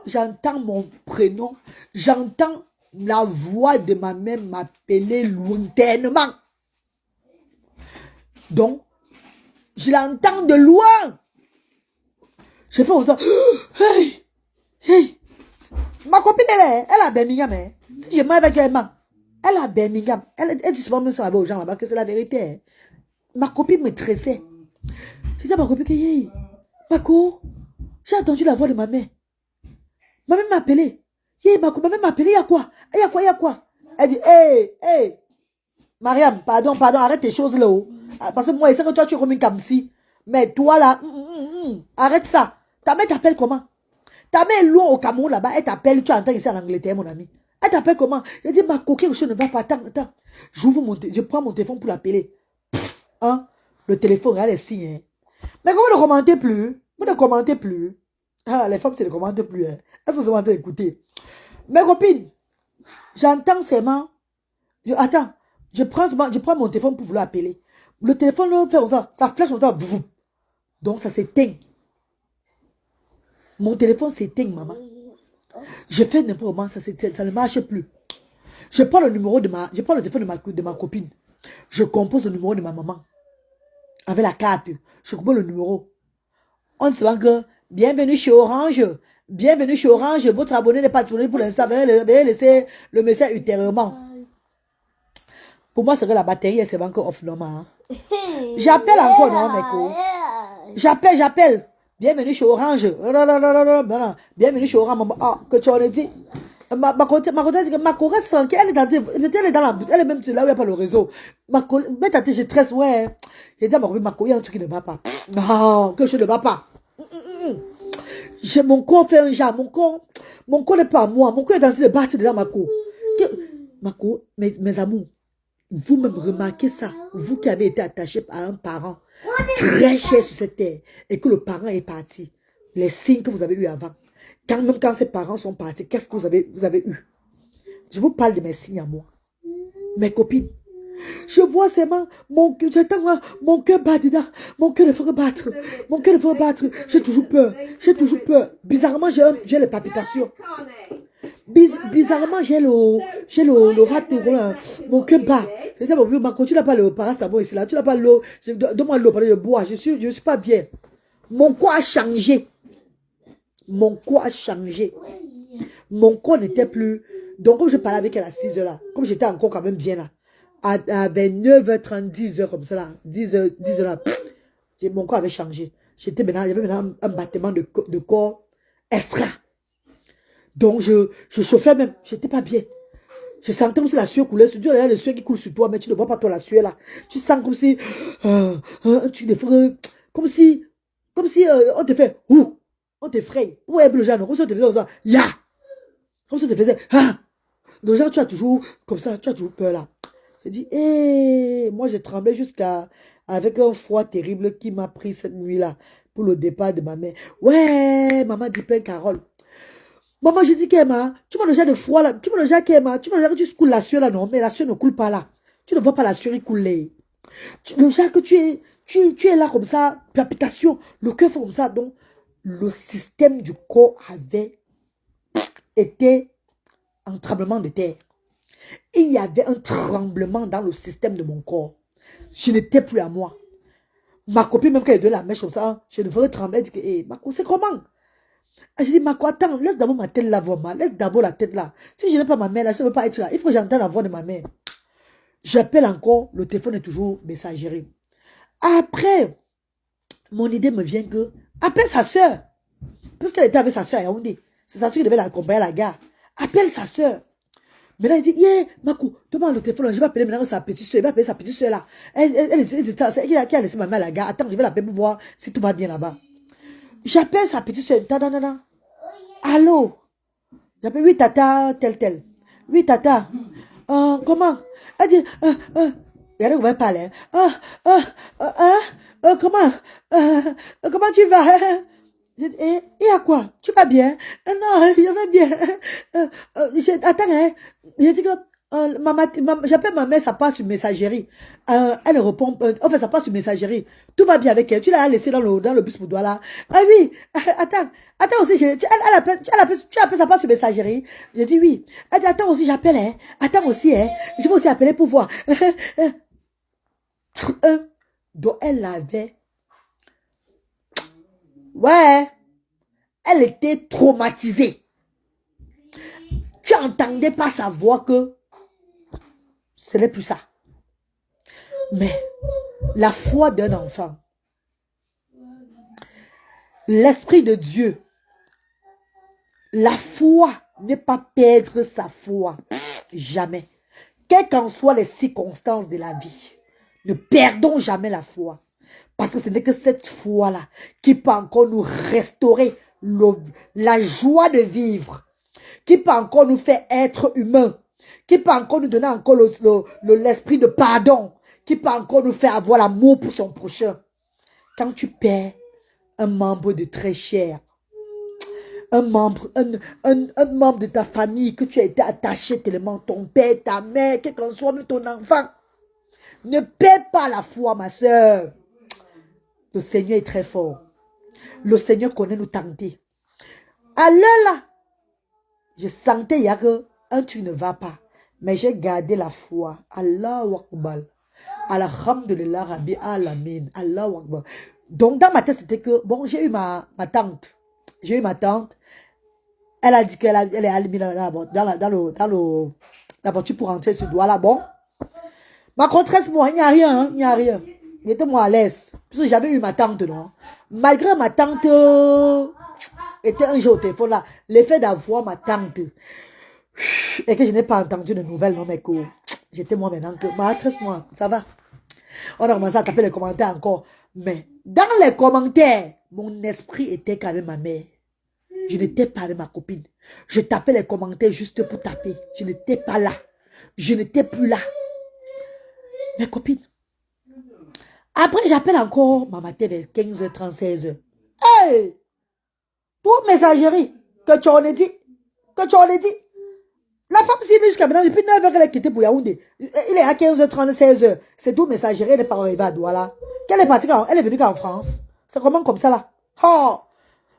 J'entends mon prénom. J'entends la voix de ma mère m'appeler lointainement. Donc, je l'entends de loin. Je fais comme ça. Hey. Ma copine, elle a Birmingham. Hein. Si je m'en vais avec elle, elle a Birmingham. Elle dit souvent même ça aux gens là-bas que c'est la vérité. Hein. Ma copine me tressait. Je dis à ma copine que, Paco, j'ai entendu la voix de ma mère. Maman m'a appelé. Maman m'a appelé, il y a quoi? Il y a quoi? Il y a quoi? Elle dit, hey, Mariam, pardon, arrête tes choses là-haut. Parce que moi, je sais que toi, tu es comme une kamsi. Mais toi là, arrête ça. Ta mère t'appelle comment? Ta mère est loin au Cameroun là-bas, elle t'appelle, tu entends ici en Angleterre, mon ami. Elle t'appelle comment? Elle dit, ma coquille, je ne va pas. Attends. Je prends mon téléphone pour l'appeler. Hein? Le téléphone, elle est signe. Hein? Mais comment ne commentez plus? Vous ne commentez plus. Ah, les femmes, c'est ne commentent plus. Hein? Elles sont seulement écouter. Mes copines, j'entends seulement. Attends, je prends mon téléphone pour vous l'appeler. Le téléphone, là, fait ça flèche comme ça. Donc, ça s'éteint. Mon téléphone s'éteint, maman. Je fais n'importe comment, ça ne marche plus. Je prends le téléphone de ma copine. Je compose le numéro de ma maman. Avec la carte. Je compose le numéro. On se voit que, bienvenue chez Orange. Bienvenue chez Orange. Votre abonné n'est pas disponible pour l'instant. Veuillez laisser le message ultérieurement. Pour moi, c'est que la batterie, c'est encore off normal. Hein. J'appelle encore, non, mec. J'appelle. Bienvenue chez Orange. Bienvenue chez Orange. Ah, que tu en as dit. Ma collègue dit que ma collègue sent qu'elle est dans la butte. Elle est même là où il n'y a pas le réseau. Mais t'as je stresse, ouais. J'ai dit à ma collègue, il y a un truc qui ne va pas. Non, que je ne va pas. Mon corps fait un genre. Mon corps n'est pas à moi. Mon corps est en train de battre dans ma cour. Mes amours, vous-même remarquez ça. Vous qui avez été attaché à un parent très cher sur cette terre et que le parent est parti. Les signes que vous avez eu avant. Même quand ses parents sont partis, qu'est-ce que vous avez eu? Je vous parle de mes signes à moi. Mes copines. Je vois seulement mon cœur bat dedans. Mon cœur ne ferait battre. Mon cœur ne ferait battre. J'ai toujours peur. Bizarrement, j'ai les palpitations. Bizarrement, j'ai le rat. Mon cœur bat. C'est ça, tu n'as pas le paracétamol ici là. Tu n'as pas l'eau. Donne-moi l'eau pendant que je bois. Je suis pas bien. Mon corps a changé. Mon corps a changé. Mon corps n'était plus. Donc, comme je parlais avec elle à 6 heures là, comme j'étais encore quand même bien là, à 9h30, 10h comme ça là, 10h là, mon corps avait changé. J'avais maintenant un battement de corps extra. Donc, je chauffais même. J'étais pas bien. Je sentais comme si la sueur coulait. Il y a le sueur qui coule sur toi, mais tu ne vois pas toi la sueur là. Tu sens comme si. Comme si on te fait. On t'effraie. Où est le genre? Comme si on te faisait comme ça. Ya! Comme si on te faisait. Ah! Donc, genre, tu as toujours. Comme ça, tu as toujours peur là. J'ai dit, moi, j'ai tremblé avec un froid terrible qui m'a pris cette nuit-là pour le départ de ma mère. Ouais, maman dit plein Carole. Maman, j'ai dit qu'Emma, tu vois le genre de froid là. Tu vois le genre qu'Emma, tu vois le genre que tu coules la sueur là, non, mais la sueur ne coule pas là. Tu ne vois pas la sueur couler. Le genre que tu es là comme ça, palpitation, le cœur fait comme ça. Donc, le système du corps avait été en tremblement de terre. Et il y avait un tremblement dans le système de mon corps. Je n'étais plus à moi. Ma copine, même quand elle donne la mèche comme ça, je devrais trembler. Elle dit que, Marco, c'est comment? Je dis, Marco, attends, laisse d'abord ma tête là, voir. Laisse d'abord la tête là. Si je n'ai pas ma mère là, je ne veux pas être là. Il faut que j'entende la voix de ma mère. J'appelle encore, le téléphone est toujours messagerie. Après, mon idée me vient que, appelle sa soeur. Puisqu'elle était avec sa soeur à Yaoundé. C'est sa soeur qui devait l'accompagner à la gare. Appelle sa soeur. Maintenant, il dit, Marco, demande le téléphone, je vais appeler maintenant sa petite soeur. Il va appeler sa petite soeur là. C'est qui a laissé ma mère à la gare. Attends, je vais l'appeler pour voir si tout va bien là-bas. J'appelle sa petite soeur. Allô? J'appelle, oui, tata, tel. Oui, tata. Comment? Elle dit, regardez comment elle parle. Comment tu vas? Il y a quoi? Tu vas bien? Non, je vais bien. Attends, hein. J'ai dit que j'appelle ma mère, ça passe sur messagerie. Elle répond, en fait, ça passe sur messagerie. Tout va bien avec elle. Tu l'as laissé dans le bus pour toi là. Ah oui, attends aussi, tu appelles, ça passe sur messagerie. J'ai dit oui. Elle dit, attends aussi, j'appelle, hein. Attends aussi, hein. Je vais aussi appeler pour voir. Donc, elle avait. Ouais. Elle était traumatisée. Tu n'entendais pas sa voix que ce n'est plus ça. Mais la foi d'un enfant, l'Esprit de Dieu La foi, ne pas perdre sa foi. Jamais. Quelles qu'en soient les circonstances de la vie, ne perdons jamais la foi. Parce que ce n'est que cette foi-là qui peut encore nous restaurer la joie de vivre, qui peut encore nous faire être humains, qui peut encore nous donner encore l'esprit de pardon, qui peut encore nous faire avoir l'amour pour son prochain. Quand tu perds un membre de très cher, un membre de ta famille que tu as été attaché tellement, ton père, ta mère, quel qu'en soit ton enfant, ne perds pas la foi, ma soeur. Le Seigneur est très fort. Le Seigneur connaît nous tenter. À l'heure là, je sentais il y a un truc ne va pas. Mais j'ai gardé la foi. Allahu Akbar. Alhamdulillah Rabbi Alamin. Allahu Akbar. Donc dans ma tête, c'était que, bon, j'ai eu ma tante. J'ai eu ma tante. Elle a dit qu'elle est allée dans la voiture pour rentrer sur le doigt là. Bon. Ma contrainte, moi, il n'y a rien. Il n'y a rien. J'étais moi à l'aise. Parce que j'avais eu ma tante, non. Malgré ma tante était un jour au téléphone là. L'effet d'avoir ma tante et que je n'ai pas entendu de nouvelles, non, mais que j'étais moi maintenant que ma tresse-moi, ça va. On a commencé à taper les commentaires encore. Mais dans les commentaires, mon esprit était qu'avec ma mère. Je n'étais pas avec ma copine. Je tapais les commentaires juste pour taper. Je n'étais pas là. Je n'étais plus là. Mes copines. Après, j'appelle encore ma matin vers 15h30, 16h. Hey! Pour messagerie, que tu en as dit. Que tu en as dit. La femme s'y vit jusqu'à maintenant, depuis 9h qu'elle est quittée pour Yaoundé. Il est à 15h30, 16h. C'est tout messagerie, elle n'est pas arrivée à Douala. Qu'elle est partie quand elle est venue en France. C'est comment comme ça là? Oh!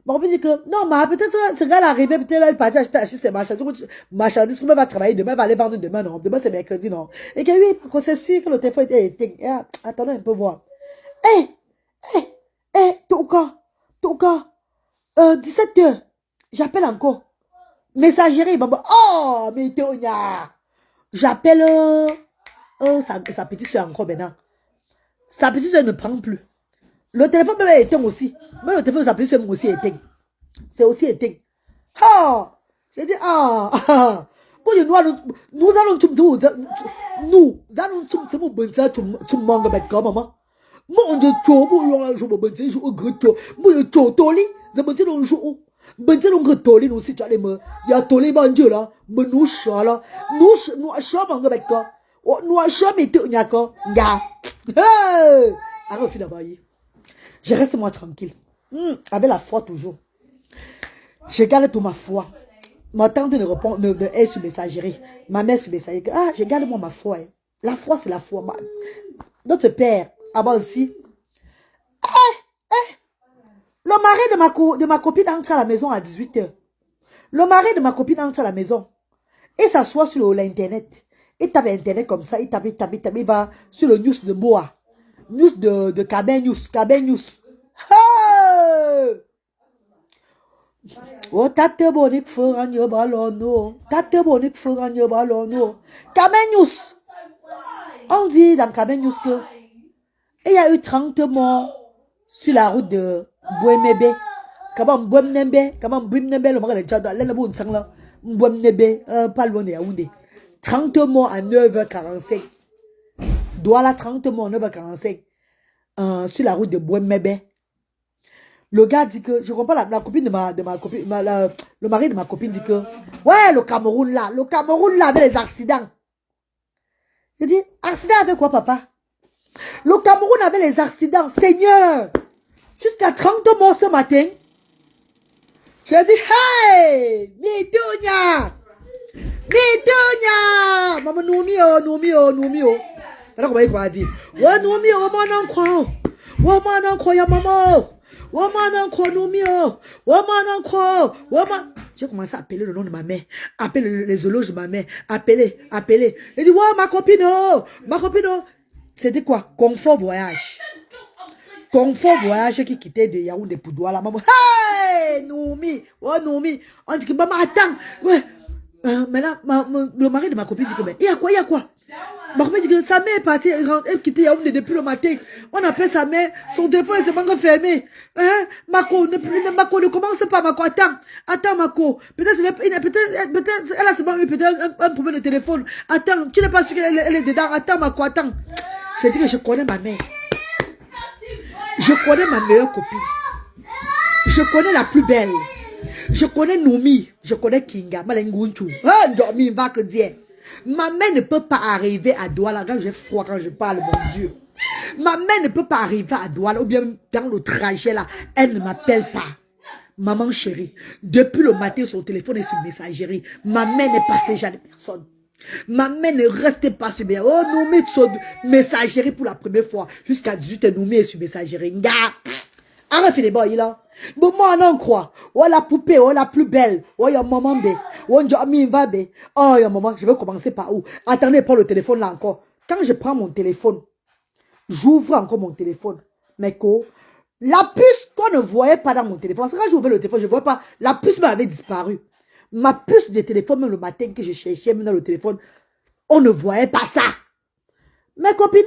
Mon père dit que, non, mais peut-être, ce gars est arrivé, peut-être elle est partie acheter ses marchandises, elle va travailler demain, elle va aller vendre demain, non. Demain, c'est mercredi, non. Et que oui, parce que c'est sûr que le téléphone était éteint. Attendons un peu voir. Touka, 17h, j'appelle encore. Messagerie, maman, oh, mais Tonya. J'appelle, sa petite soeur encore maintenant. Sa petite soeur ne prend plus. Le téléphone est éteint aussi. Mais le téléphone de sa petite soeur aussi éteint. C'est aussi éteint. Ah, j'ai dit, nous allons maman. Mon Dieu, tu as je me bâtis, je me grito. Moi, tu toli, je me dis non, je bâtis non toli, non si tu as les mains. Il y a toli, mon Dieu là, mais nous chala, nous achons mon gars, nous achons mes deux nyaka, ga. Hey, arrête de finir je reste moi tranquille, avec la foi toujours. Je garde toute ma foi. Ma tante ne répond, ne est sur messagerie. Ma mère sur messagerie. Ah, je garde moi ma foi. Hein. La foi, c'est la foi. Notre père, avant aussi. Le mari de ma copine entre à la maison à 18h. Le mari de ma copine entre à la maison. Et s'assoit sur l'internet. Il tape internet comme ça. Il tape. Il va sur le news de Moa. News de Kabin News. Hey! Oh, tate bonik foran yo balono. Tate bonik foran yo balono. Kabin News. On dit dans Kabin News que il y a eu 30 morts sur la route de Bouemebe. Comment Bouemebe, le mari de Tchad, l'élève sang là. Bouemebe, pas loin de Yaoundé. 30 morts à 9h45. Douala 30 morts à 9h45. Sur la route de Bouemebe. Le gars dit que, je comprends la copine de ma copine, le mari de ma copine dit que, ouais, le Cameroun là avec les accidents. Je dis, accident avec quoi, papa? Le Cameroun avait les accidents, Seigneur. Jusqu'à 30 morts ce matin. J'ai dit, hey, Mitonia. Maman, Noumio. Alors, comment il va dire? Ouais, Noumio, maman, crois, ya maman. J'ai commencé à appeler le nom de ma mère, appeler les éloges de ma mère, appeler. Il dit, ouais, ma copine. C'était quoi? Confort voyage qui quittait de Yaoundé pour Douala. Maman, hey, Noumi. On dit que maman, attends. Ouais. Maintenant, le mari de ma copine dit que, mais il y a quoi? Ma copine dit que sa mère est partie, elle quittait Yaoundé depuis le matin. On appelle sa mère, son téléphone est seulement fermé. Hein? Mako, ne commence pas, Mako, attends, Mako. Peut-être elle a seulement eu un problème de téléphone. Attends, tu n'es pas sûr qu'elle est dedans. Attends, Mako, attends. J'ai dit que je connais ma mère. Je connais ma meilleure copine. Je connais la plus belle. Je connais Noumi. Je connais Kinga. Malengunchu. Ah, dormi, va que dire. Ma mère ne peut pas arriver à Douala. Quand j'ai froid, quand je parle, mon Dieu. Ma mère ne peut pas arriver à Douala. Ou bien dans le trajet là, elle ne m'appelle pas. Maman chérie. Depuis le matin, son téléphone est sur messagerie. Ma mère n'est pas ce genre de personne. Ma mère ne reste pas sur messagerie. Oh, Noumi, sur messagerie pour la première fois. Jusqu'à 18h, Noumi est sur messagerie. Nga. Arrête les boys là. Bon, moi, on en croit. Oh, la poupée, oh, la plus belle. Oh, y'a maman, bé. Oh, mi va, bé. Oh, y'a maman, je vais commencer par où? Attendez, prends le téléphone là encore. Quand je prends mon téléphone, j'ouvre encore mon téléphone. Mais quoi? La puce qu'on ne voyait pas dans mon téléphone. Parce que quand j'ouvrais le téléphone, je ne voyais pas. La puce m'avait disparu. Ma puce de téléphone, même le matin que je cherchais, même dans le téléphone, on ne voyait pas ça. Mes copines,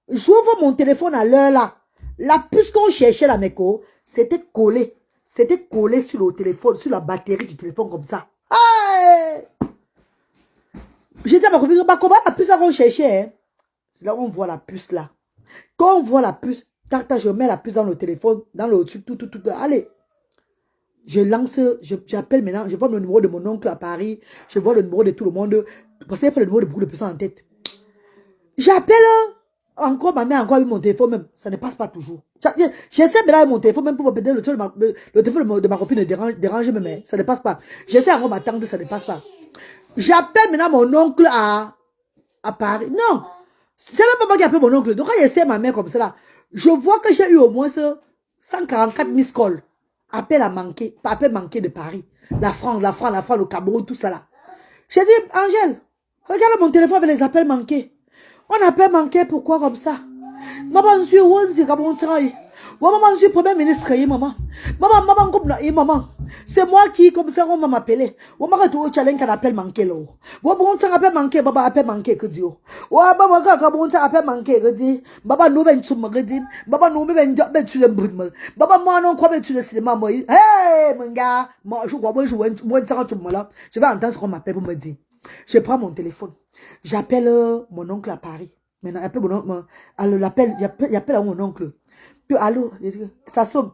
j'ouvre mon téléphone à l'heure là. La puce qu'on cherchait là, Meko, c'était collé. C'était collé sur le téléphone, sur la batterie du téléphone comme ça. Hey! J'ai dit à ma copine, bah, comment la puce là qu'on cherchait, hein? C'est là où on voit la puce là. Quand on voit la puce, je mets la puce dans le téléphone, dans le tout. Allez. Je lance, j'appelle maintenant, je vois le numéro de mon oncle à Paris, je vois le numéro de tout le monde, parce qu'il n'y a pas le numéro de beaucoup de personnes en tête. J'appelle encore ma mère, encore avec mon téléphone même. Ça ne passe pas toujours. J'essaie de avec mon téléphone même pour peut-être le téléphone de ma copine ne dérange même. Mais ça ne passe pas. J'essaie encore ma tante, ça ne passe pas. J'appelle maintenant mon oncle à Paris. Non. C'est même pas moi qui appelle mon oncle. Donc quand j'essaie ma mère comme ça là, je vois que j'ai eu au moins 144 miss calls. Appel manqué de Paris. La France, le Cameroun, tout ça là. J'ai dit, Angèle, regarde mon téléphone avec les appels manqués. On appelle manqué, pourquoi comme ça? Maman, je suis Wanzi, Gabon Seraï. Maman, je suis premier ministre, maman. Maman, comme là, maman. C'est moi qui, comme ça, on m'a appelé. On m'a dit, au challenge qu'on appelle manqué, là. Bon, ça appelle manqué, baba, appelle manqué, que Dieu. Maman, Gabon, ça appelle manqué, que Dieu. Baba, nous, ben, tu m'as dit. Baba, nous, ben, tu l'aimes, brûle. Baba, moi, non, quoi, ben, tu le cinéma, moi. Hey, mon gars. Moi, je vois, moi, je vois, là. Je vais entendre ce qu'on m'appelle pour me dire. Je prends mon téléphone. J'appelle mon oncle à Paris. Maintenant, appelle mon oncle. Alors, j'appelle à mon oncle. Puis, allô, ça sonne.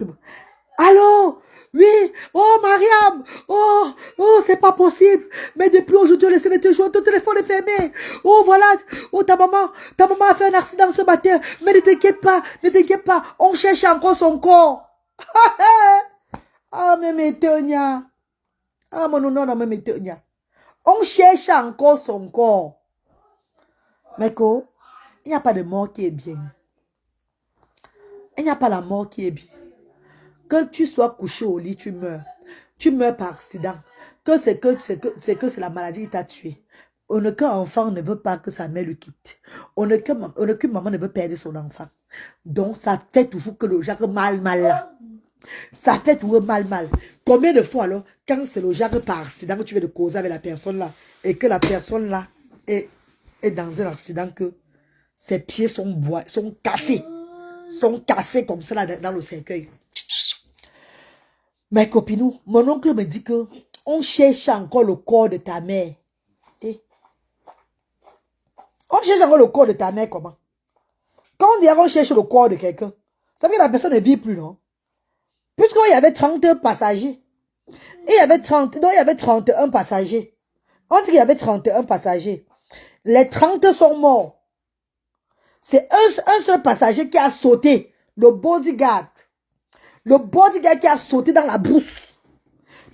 Allô, oui, oh, Mariam, oh, c'est pas possible. Mais depuis aujourd'hui, on essaie de te jouer, ton téléphone est fermé. Oh, voilà, oh, ta maman a fait un accident ce matin. Mais ne t'inquiète pas, on cherche encore son corps. Ah, mais Métonia. Ah, mon non, mais Métonia. On cherche encore son corps. Mais quoi? Il n'y a pas de mort qui est bien. Il n'y a pas la mort qui est bien. Que tu sois couché au lit, tu meurs. Tu meurs par accident. Que c'est la maladie qui t'a tué. Aucun enfant ne veut pas que sa mère le quitte. Aucune maman ne veut perdre son enfant. Donc, ça fait toujours que le genre mal là. Ça fait toujours mal. Combien de fois alors, quand c'est le genre par accident que tu veux de causer avec la personne là, et que la personne là est dans un accident que ses pieds sont cassés. Sont cassés comme ça là dans le cercueil. Mes copines, mon oncle me dit que on cherche encore le corps de ta mère. Et on cherche encore le corps de ta mère comment? Quand on dit qu'on cherche le corps de quelqu'un, ça veut dire que la personne ne vit plus, non? Puisqu'il y avait 30 passagers. Et il y avait 31 passagers. On dit qu'il y avait 31 passagers. Les 30 sont morts. C'est un seul passager qui a sauté. Le bodyguard. Le bodyguard qui a sauté dans la brousse.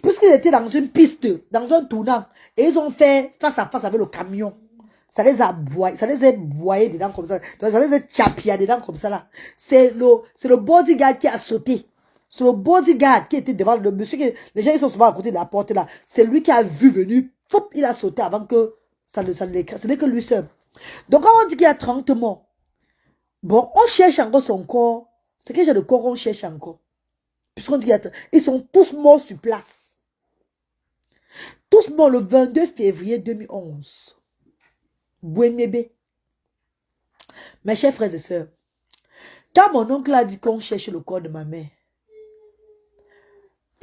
Puisqu'ils étaient dans une piste, dans un tournant. Et ils ont fait face à face avec le camion. Ça les a boyé dedans comme ça. Ça les a chapia dedans comme ça là. C'est le bodyguard qui a sauté. C'est le bodyguard qui était devant le monsieur. Les gens ils sont souvent à côté de la porte là. C'est lui qui a vu venir. Il a sauté avant que ça l'écrase. Ce n'est que lui seul. Donc quand on dit qu'il y a 30 morts. Bon, on cherche encore son corps. C'est quel genre de corps on cherche encore? Puisqu'on dit qu'ils sont tous morts sur place. Tous morts le 22 février 2011. Bouémébé. Mes chers frères et sœurs, quand mon oncle a dit qu'on cherche le corps de ma mère,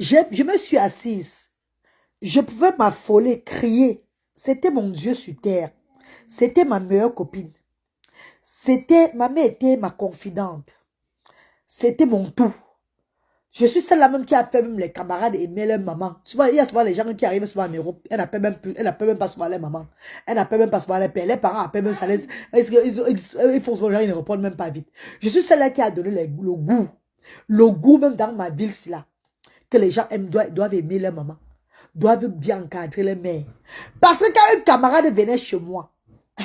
je me suis assise. Je pouvais m'affoler, crier. C'était mon Dieu sur terre. C'était ma meilleure copine. Ma mère était ma confidente. C'était mon tout. Je suis celle-là même qui a fait même les camarades aimer leur maman. Tu vois, il y a souvent les gens qui arrivent souvent en Europe. Elle n'appelle même pas souvent les mamans. Elle n'appelle même pas souvent les pères. Les parents appellent même ça. Ils font souvent, ils ne répondent même pas vite. Je suis celle-là qui a donné le goût. Le goût même dans ma ville, c'est là. Que les gens doivent aimer leur maman. Doivent bien encadrer les mères. Parce que quand un camarade venait chez moi,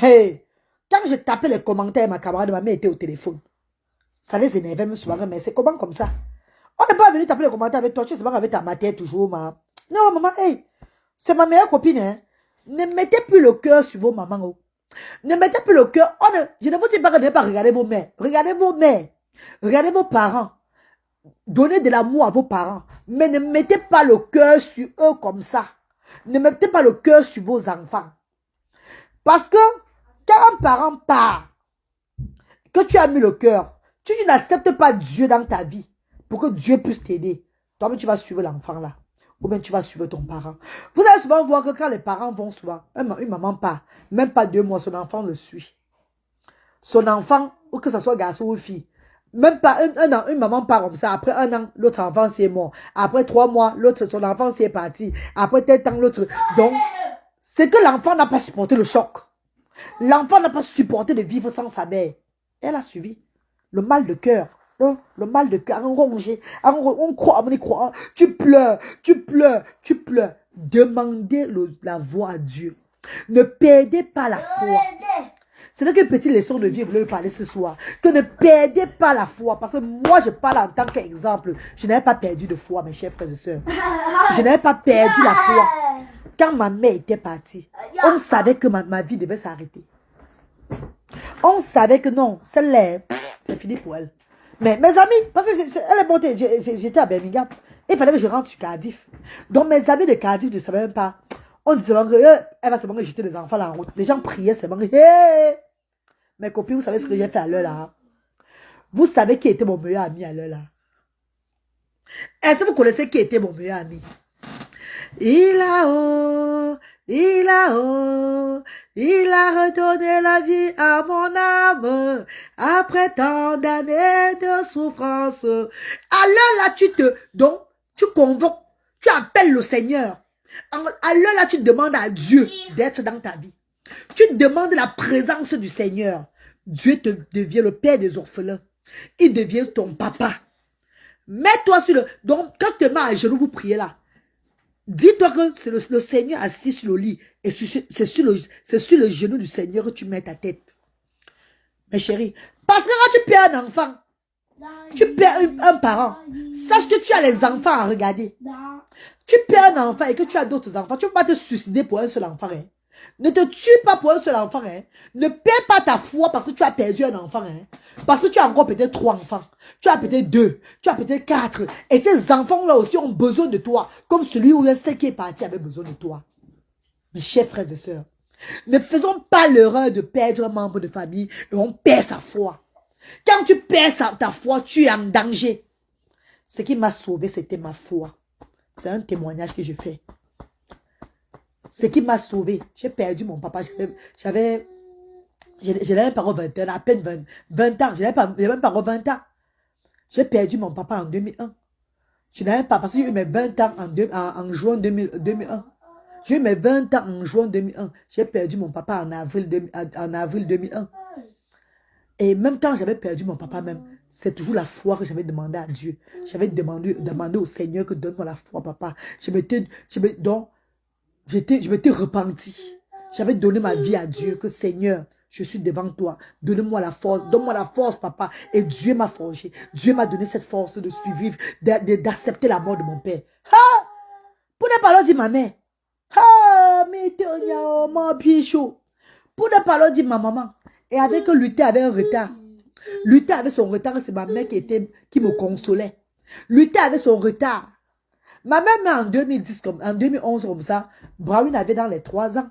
hey, quand je tapais les commentaires, ma camarade, ma mère était au téléphone. Ça les énervait même souvent, mais c'est comment comme ça? On n'est pas venu taper les commentaires avec toi, tu sais pas avec ta matière toujours, ma. Non, maman, hey, c'est ma meilleure copine, hein. Ne mettez plus le cœur sur vos mamans, oh. Ne mettez plus le cœur. Je ne vous dis pas que ne pas regarder vos mères. Regardez vos mères. Regardez vos parents. Donnez de l'amour à vos parents. Mais ne mettez pas le cœur sur eux comme ça. Ne mettez pas le cœur sur vos enfants. Parce que quand un parent part, que tu as mis le cœur, tu n'acceptes pas Dieu dans ta vie pour que Dieu puisse t'aider. Toi-même, tu vas suivre l'enfant là. Ou bien tu vas suivre ton parent. Vous allez souvent voir que quand les parents vont souvent, une maman part, même pas 2 mois, son enfant le suit. Son enfant, ou que ce soit garçon ou fille, même pas un an, une maman part comme ça. Après 1 an, l'autre enfant c'est mort. Après 3 mois, son enfant c'est parti. Après tel temps, l'autre. Donc, c'est que l'enfant n'a pas supporté le choc. L'enfant n'a pas supporté de vivre sans sa mère. Elle a suivi. Le mal de cœur. Le mal de cœur. On croit, on y croit. Tu pleures, tu pleures, tu pleures. Demandez la voix à Dieu. Ne perdez pas la foi. C'est là qu'une petite leçon de vie, je voulais vous parler ce soir. Que ne perdez pas la foi. Parce que moi, je parle en tant qu'exemple. Je n'avais pas perdu de foi, mes chers frères et sœurs. Je n'avais pas perdu la foi. Quand ma mère était partie, on savait que ma vie devait s'arrêter. On savait que non, celle-là, c'est fini pour elle. Mais mes amis, parce que elle est montée, j'étais à Birmingham. Il fallait que je rentre sur Cardiff. Donc mes amis de Cardiff ne savaient même pas. On disait que elle va seulement jeter les enfants là en route. Les gens priaient seulement. Hey! Mes copines, vous savez ce que j'ai fait à l'heure là? Vous savez qui était mon meilleur ami à l'heure là? Est-ce que vous connaissez qui était mon meilleur ami? Il a redonné la vie à mon âme après tant d'années de souffrance. Alors là, donc, tu convoques, tu appelles le Seigneur. Alors là, tu demandes à Dieu d'être dans ta vie. Tu demandes la présence du Seigneur. Dieu te devient le père des orphelins. Il devient ton papa. Mets-toi sur le... Donc, quand tu te mets à genoux, vous priez là. Dis-toi que c'est le Seigneur assis sur le lit. Et c'est sur le genou du Seigneur que tu mets ta tête. Mes chéris. Parce que quand tu perds un enfant, tu perds un parent. Sache que tu as les enfants à regarder. Tu perds un enfant et que tu as d'autres enfants. Tu ne peux pas te suicider pour un seul enfant. Hein. Ne te tue pas pour un seul enfant. Hein. Ne perds pas ta foi parce que tu as perdu un enfant. Hein. Parce que tu as encore peut-être 3 enfants. Tu as peut-être 2. Tu as peut-être 4. Et ces enfants-là aussi ont besoin de toi. Comme celui où celle qui est parti avait besoin de toi. Mes chers frères et sœurs. Ne faisons pas l'erreur de perdre un membre de famille et on perd sa foi. Quand tu perds ta foi, tu es en danger. Ce qui m'a sauvé, c'était ma foi. C'est un témoignage que je fais. Ce qui m'a sauvé, j'ai perdu mon papa. Je n'avais pas 20 ans, à peine 20 ans. Je n'avais même pas 20 ans. J'ai perdu mon papa en 2001. Je n'avais pas, parce que j'ai eu mes 20 ans en juin 2001. J'ai eu mes 20 ans en juin 2001. J'ai perdu mon papa en avril 2001. Et même quand j'avais perdu mon papa même, c'est toujours la foi que j'avais demandé à Dieu. J'avais demandé au Seigneur que donne-moi la foi, papa. Je m'étais repenti. J'avais donné ma vie à Dieu, que Seigneur, je suis devant toi. Donne-moi la force, donne-moi la force, papa. Et Dieu m'a forgé. Dieu m'a donné cette force de suivre, d'accepter la mort de mon père. Ha! Pour ne pas le dire ma mère. Ha! Mais mon pichou. Pour ne pas le dire ma maman. Et avec Luther avait un retard. Luther avait son retard, c'est ma mère qui me consolait. Luther avait son retard. Ma mère, en 2011 comme ça, Brown avait dans les 3 ans.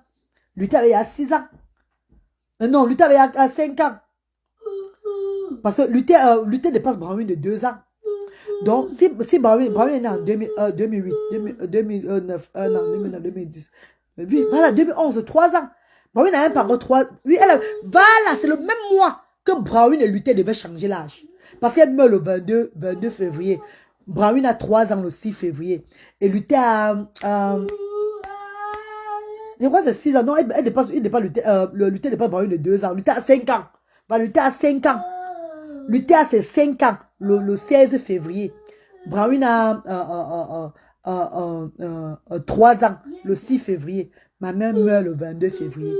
Luther avait à 6 ans. Non, Luther avait à 5 ans. Parce que Luther dépasse Brownie de 2 ans. Donc, si Brownie est né en 2008, 2009, 1 an, 2009, 2010, voilà, 2011, 3 ans. Brownie n'a même pas encore 3. Oui, voilà, c'est le même mois que Brownie et Luther devaient changer l'âge. Parce qu'elle meurt le 22 février. Brownie a 3 ans le 6 février. Et Luther a... je crois que c'est 6 ans. Non, il dépasse Luther dépasse Brownie de 2 ans. Luther a 5 ans. Luther a 5 ans. Luther a ses 5 ans le 16 février. Brownie a 3 ans le 6 février. Ma mère meurt le 22 février.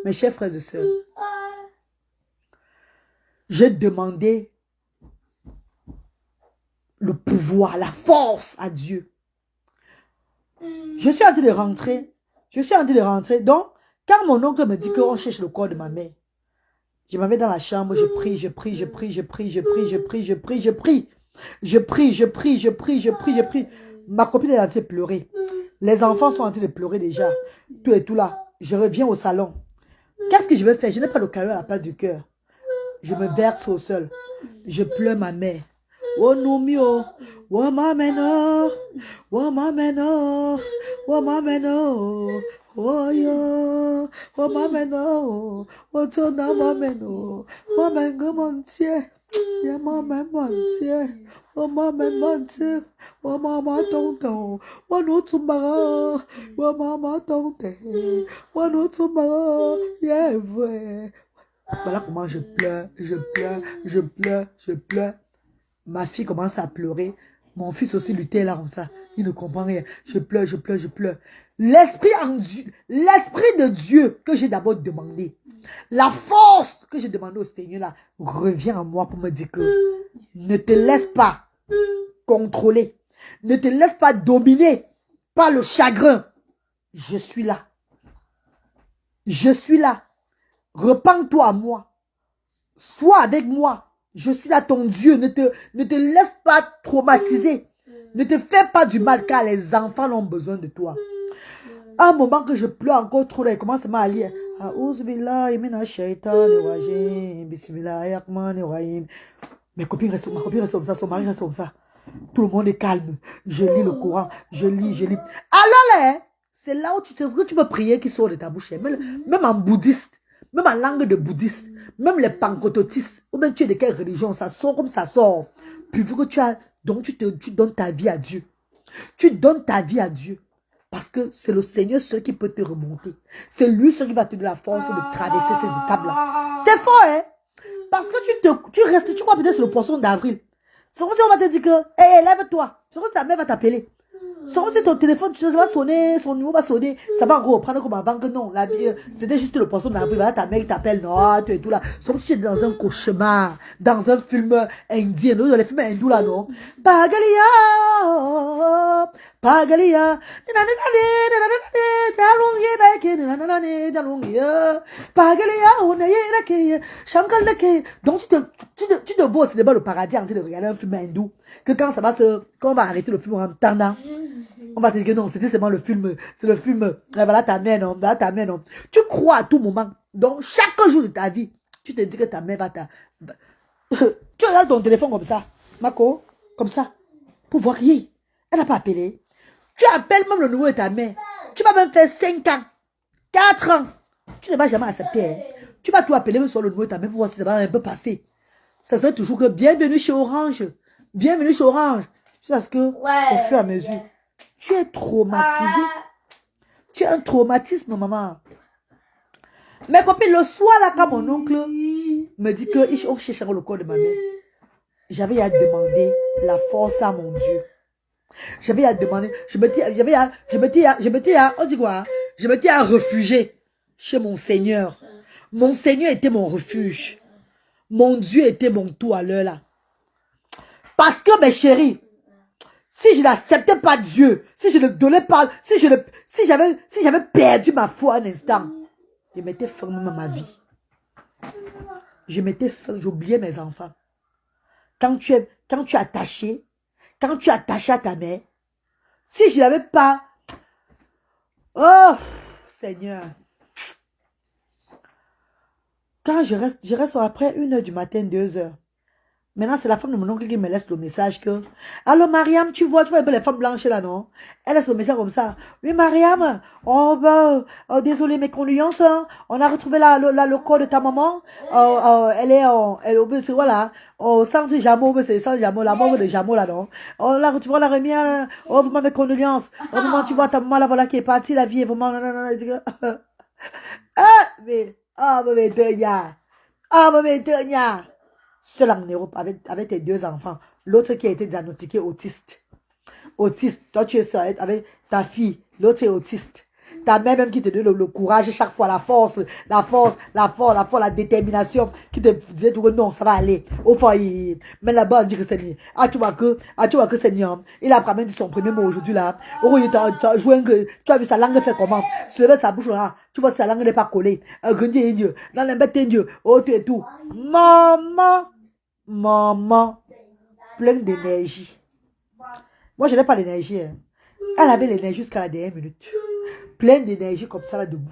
Mes chers frères et sœurs, j'ai demandé le pouvoir, la force à Dieu. Je suis en train de rentrer. Donc, quand mon oncle me dit qu'on cherche le corps de ma mère, je m'en vais dans la chambre, je prie. Ma copine est en train de pleurer. Les enfants sont en train de pleurer déjà. Tout et tout là. Je reviens au salon. Qu'est-ce que je vais faire? Je n'ai pas le caillou à la place du cœur. Je me verse au sol. Je pleure ma mère. Oh Numio, oh mameno, oh mameno, oh mameno, oh yo, oh mameno, oh tona mameno, oh mengo montier, ya maman montier, oh maman montier, oh maman tonton, oh no tumbara, oh maman tonton, oh no tumbara, yeah vrai. Voilà comment je pleure. Ma fille commence à pleurer. Mon fils aussi luttait là comme ça. Il ne comprend rien. Je pleure. L'esprit de Dieu que j'ai d'abord demandé, la force que j'ai demandé au Seigneur là, revient à moi pour me dire que ne te laisse pas contrôler. Ne te laisse pas dominer par le chagrin. Je suis là. Repends-toi à moi. Sois avec moi. Je suis là ton Dieu. Ne te laisse pas traumatiser. Ne te fais pas du mal car les enfants ont besoin de toi. À un moment que je pleure encore trop, là, il commence à lire. Ma copine reste comme ça, son mari reste comme ça. Tout le monde est calme. Je lis le Coran. Je lis. Alors là, c'est là où tu peux prier qui sort de ta bouche. Même en bouddhiste. Même en langue de bouddhiste, même les pancototistes, ou même tu es de quelle religion, ça sort comme ça sort. Puis vu que donc tu donnes ta vie à Dieu. Tu donnes ta vie à Dieu. Parce que c'est le Seigneur seul qui peut te remonter. C'est lui seul qui va te donner la force de traverser ces étapes-là. C'est fort, hein? Parce que tu crois peut-être c'est le poisson d'avril. C'est comme si on va te dire que, hé, lève-toi. C'est comme si ta mère va t'appeler. C'est comme si ton téléphone, tu sais, ça va sonner, son numéro va sonner, ça va reprendre comme avant que non. C'était juste le poisson d'avril, voilà, ta mère qui t'appelle, non, tu es tout là. C'est comme si tu es dans un cauchemar, dans un film indien, dans les films hindous là, non. Pagalia, donc tu te vois au cinéma le paradis en train de regarder un film hindou, que quand on va arrêter le film en attendant, on va te dire que non, c'était seulement le film, c'est le film, voilà ta mère, non, voilà ta mère, non. Tu crois à tout moment, donc chaque jour de ta vie, tu te dis que ta mère va tu regardes ton téléphone comme ça, Mako, comme ça, pour voir rien. Elle n'a pas appelé. Tu appelles même le numéro de ta mère. Tu vas même faire 5 ans, 4 ans. Tu ne vas jamais accepter. Hein. Tu vas tout appeler même sur le numéro de ta mère pour voir si ça va un peu passer. Ça serait toujours que bienvenue chez Orange. Bienvenue chez Orange. Parce que, au fur et à mesure, tu es traumatisé. Tu as un traumatisme, maman. Mes copines, le soir, là, quand mon oncle me dit qu'on cherche le corps de ma mère, j'avais à demander la force à mon Dieu. J'avais à demander, je me dis à refuger chez mon Seigneur. Mon Seigneur était mon refuge. Mon Dieu était mon tout à l'heure là. Parce que mes chéris, si je n'acceptais pas Dieu, si je ne donnais pas, si j'avais perdu ma foi un instant, je mettais fin à ma vie. J'oubliais mes enfants. Quand tu es attaché à ta mère, si je n'avais pas, oh Seigneur, Quand je reste après 1h du matin, 2h. Maintenant, c'est la femme de mon oncle qui me laisse le message que... Allô, Mariam, tu vois un peu les femmes blanches là, non? Elle laisse le message comme ça. Oui, Mariam, on va... désolé, mes condoléances. Hein. On a retrouvé le corps de ta maman. Elle est voilà, au centre Jameau, c'est ça, Jameau, la mort de Jameau là, non? On l'a retrouvé, on l'a remis. Oh, vraiment, mes condoléances. Oh, vraiment, tu vois ta maman là, voilà, qui est partie. La vie est vraiment... Ah, mais... Ah, mais Tonya. Ah, mais Tonya. Seul en Europe avec tes 2 enfants. L'autre qui a été diagnostiqué autiste. Autiste. Toi, tu es seul avec ta fille. L'autre est autiste. Ta mère même qui te donne le courage chaque fois, la force, la détermination, qui te disait tout que non, ça va aller. Au fond, mais là-bas, on dit que c'est mieux. Tu vois que c'est mieux. Il a promis son premier mot aujourd'hui là. Oh, tu as vu sa langue fait comment? Se lever sa bouche là. Tu vois, sa langue n'est pas collée. Dans les bêtes Dieu. Oh, tu es tout. Maman, pleine d'énergie. Moi, je n'ai pas d'énergie. Hein. Elle avait l'énergie jusqu'à la dernière minute. Pleine d'énergie comme ça, là, debout.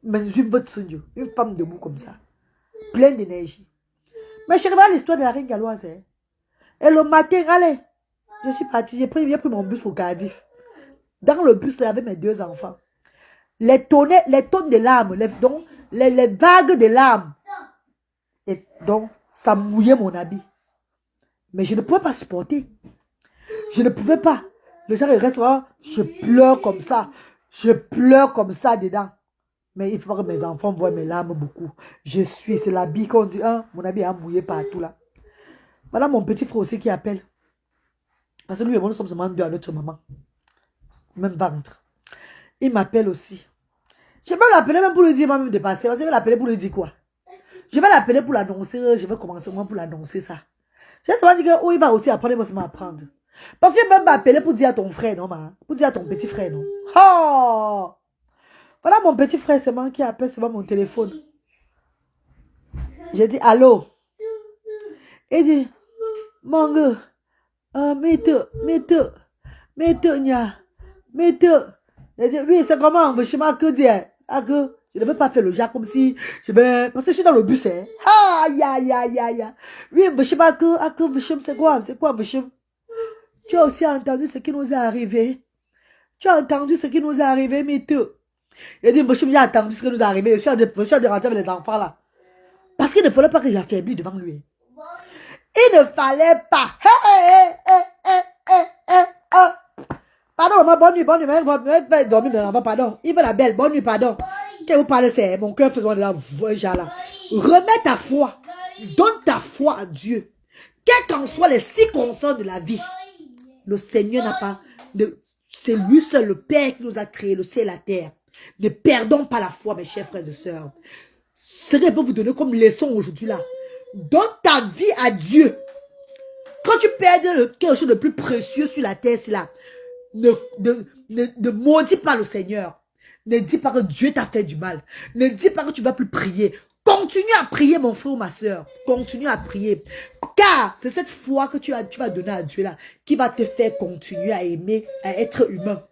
Mais une femme debout comme ça. Pleine d'énergie. Mais je regarde l'histoire de la reine galloise. Hein. Et le matin, allez, je suis partie. J'ai pris mon bus pour Cardiff. Dans le bus, il y avait mes 2 enfants. Les tonnes de larmes, les vagues de larmes. Et donc, ça mouillait mon habit. Mais je ne pouvais pas supporter. Je ne pouvais pas. Le genre, il reste là, je pleure comme ça. Je pleure comme ça dedans. Mais il faut que mes enfants voient mes larmes beaucoup. C'est l'habit qu'on dit, hein, mon habit a mouillé partout là. Voilà mon petit frère aussi qui appelle. Parce que lui et moi, nous sommes seulement 2 à notre maman. Même ventre. Il m'appelle aussi. Je vais l'appeler même pour lui dire, moi-même de passer. Parce que je vais l'appeler pour lui dire quoi? Je vais l'appeler pour l'annoncer. Je vais commencer moi pour l'annoncer ça. Je vais savoir dire que, oh, il va aussi apprendre, il va aussi m'apprendre. Parce que je vais même m'appeler pour dire à ton frère, non, ma? Pour dire à ton petit frère, non? Oh! Voilà mon petit frère, c'est moi qui appelle, c'est moi mon téléphone. J'ai dit, allô? Il dit, mon gars, mette, nya. J'ai dit, oui, c'est comment? Je m'en que dire. Je ne veux pas faire le genre comme si parce que je suis dans le bus, hein. Oui, c'est quoi, monsieur? Tu as aussi entendu ce qui nous est arrivé. Tu as entendu ce qui nous est arrivé, mais tout. Il dit, monsieur, j'ai entendu ce qui nous est arrivé. Je suis en train de rentrer avec les enfants là. Parce qu'il ne fallait pas que j'affaiblis devant lui. Il ne fallait pas. Pardon, maman, bonne nuit. Dormir dans l'enfant, pardon. Il veut la belle, bonne nuit, pardon. Quand vous parlez, c'est mon cœur faisant de la voix là. Remets ta foi. Donne ta foi à Dieu. Quelles qu'en soient les circonstances de la vie. Le Seigneur n'a pas... C'est lui seul, le Père qui nous a créé, le ciel et la terre. Ne perdons pas la foi, mes chers frères et sœurs. Ce que je peux vous donner comme leçon aujourd'hui là. Donne ta vie à Dieu. Quand tu perds quelque chose de plus précieux sur la terre, c'est là. Ne maudis pas le Seigneur. Ne dis pas que Dieu t'a fait du mal. Ne dis pas que tu vas plus prier. Continue à prier, mon frère ou ma soeur. Continue à prier. Car c'est cette foi que tu vas donner à Dieu là qui va te faire continuer à aimer, à être humain.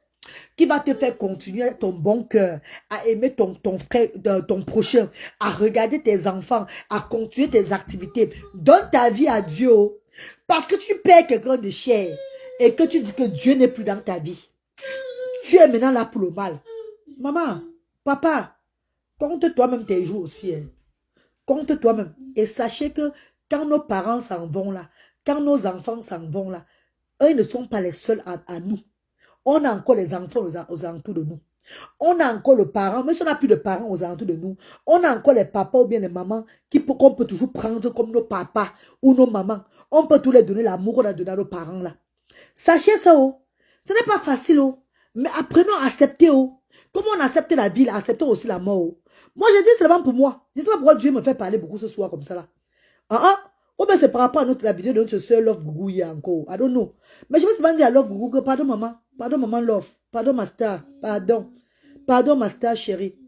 Qui va te faire continuer ton bon cœur, à aimer ton frère, ton prochain, à regarder tes enfants, à continuer tes activités. Donne ta vie à Dieu. Parce que tu perds quelqu'un de cher et que tu dis que Dieu n'est plus dans ta vie. Tu es maintenant là pour le mal. Maman, papa, compte toi-même tes jours aussi. Hein. Compte toi-même. Et sachez que quand nos parents s'en vont là, quand nos enfants s'en vont là, eux ils ne sont pas les seuls à nous. On a encore les enfants aux alentours de nous. On a encore le parent, même si on n'a plus de parents aux alentours de nous. On a encore les papas ou bien les mamans qu'on peut toujours prendre comme nos papas ou nos mamans. On peut tous les donner l'amour qu'on a donné à nos parents là. Sachez ça, oh. Ce n'est pas facile, oh. Mais apprenons à accepter, oh. Comme on accepte la vie, acceptons aussi la mort, oh. Moi, je dis seulement pour moi. Je ne sais pas pourquoi Dieu me fait parler beaucoup ce soir comme ça là. Ou bien c'est par rapport à la vidéo de notre soeur Love Gougou hier encore. I don't know. Mais je vais seulement dire à Love Gougou que pardon maman Love, pardon ma star, pardon ma star chérie.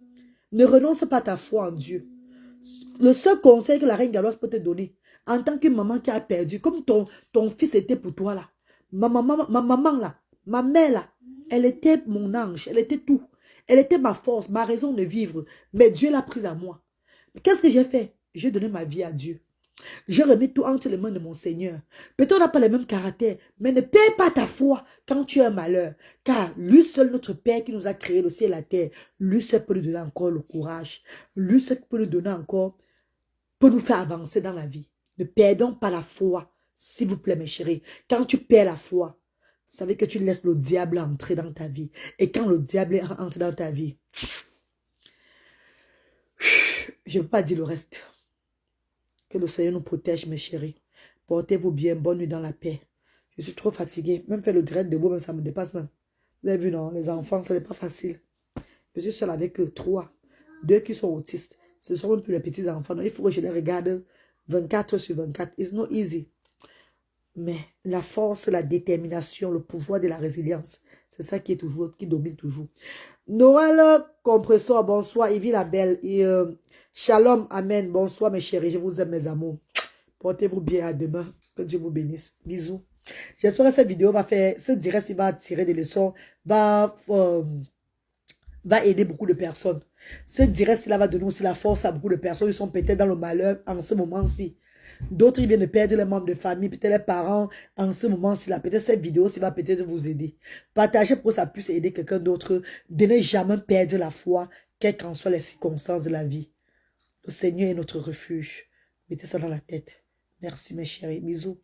Ne renonce pas à ta foi en Dieu. Le seul conseil que la reine galloise peut te donner, en tant que maman qui a perdu, comme ton fils était pour toi là, ma maman là, ma mère là, elle était mon ange, elle était tout. Elle était ma force, ma raison de vivre. Mais Dieu l'a prise à moi. Qu'est-ce que j'ai fait? j'ai donné ma vie à Dieu. Je remets tout entre les mains de mon Seigneur. Peut-être on n'a pas les mêmes caractères, mais ne perds pas ta foi quand tu as un malheur. Car lui seul, notre Père qui nous a créé le ciel et la terre, lui seul peut nous donner encore le courage. Lui seul peut nous donner encore, peut nous faire avancer dans la vie. Ne perdons pas la foi, s'il vous plaît mes chéris. Quand tu perds la foi, vous savez que tu laisses le diable entrer dans ta vie. Et quand le diable entre dans ta vie, je ne peux pas dire le reste. Que le Seigneur nous protège, mes chéris. Portez-vous bien, bonne nuit dans la paix. Je suis trop fatiguée. Même faire le direct de vous, ça me dépasse même. Vous avez vu, non? Les enfants, ce n'est pas facile. Je suis seule avec eux, 3. 2 qui sont autistes. Ce sont même plus les petits enfants. Donc, il faut que je les regarde 24 sur 24. It's not easy. Mais la force, la détermination, le pouvoir de la résilience, c'est ça qui domine toujours. Noël Compresseur, bonsoir. Yves la belle. Et, shalom, amen. Bonsoir mes chéris. Je vous aime mes amours. Portez-vous bien, à demain. Que Dieu vous bénisse. Bisous. J'espère que cette vidéo va faire, ce direct, il va tirer des leçons, va aider beaucoup de personnes. Ce direct, là va donner aussi la force à beaucoup de personnes. Ils sont peut-être dans le malheur en ce moment-ci. D'autres, ils viennent de perdre les membres de famille, peut-être les parents en ce moment-ci. Peut-être cette vidéo, ça va peut-être vous aider. Partagez pour que ça puisse aider quelqu'un d'autre. De ne jamais perdre la foi, quelles qu'en soient les circonstances de la vie. Le Seigneur est notre refuge. Mettez ça dans la tête. Merci mes chéris. Bisous.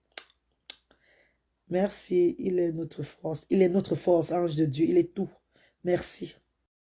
Merci. Il est notre force. Il est notre force, ange de Dieu. Il est tout. Merci.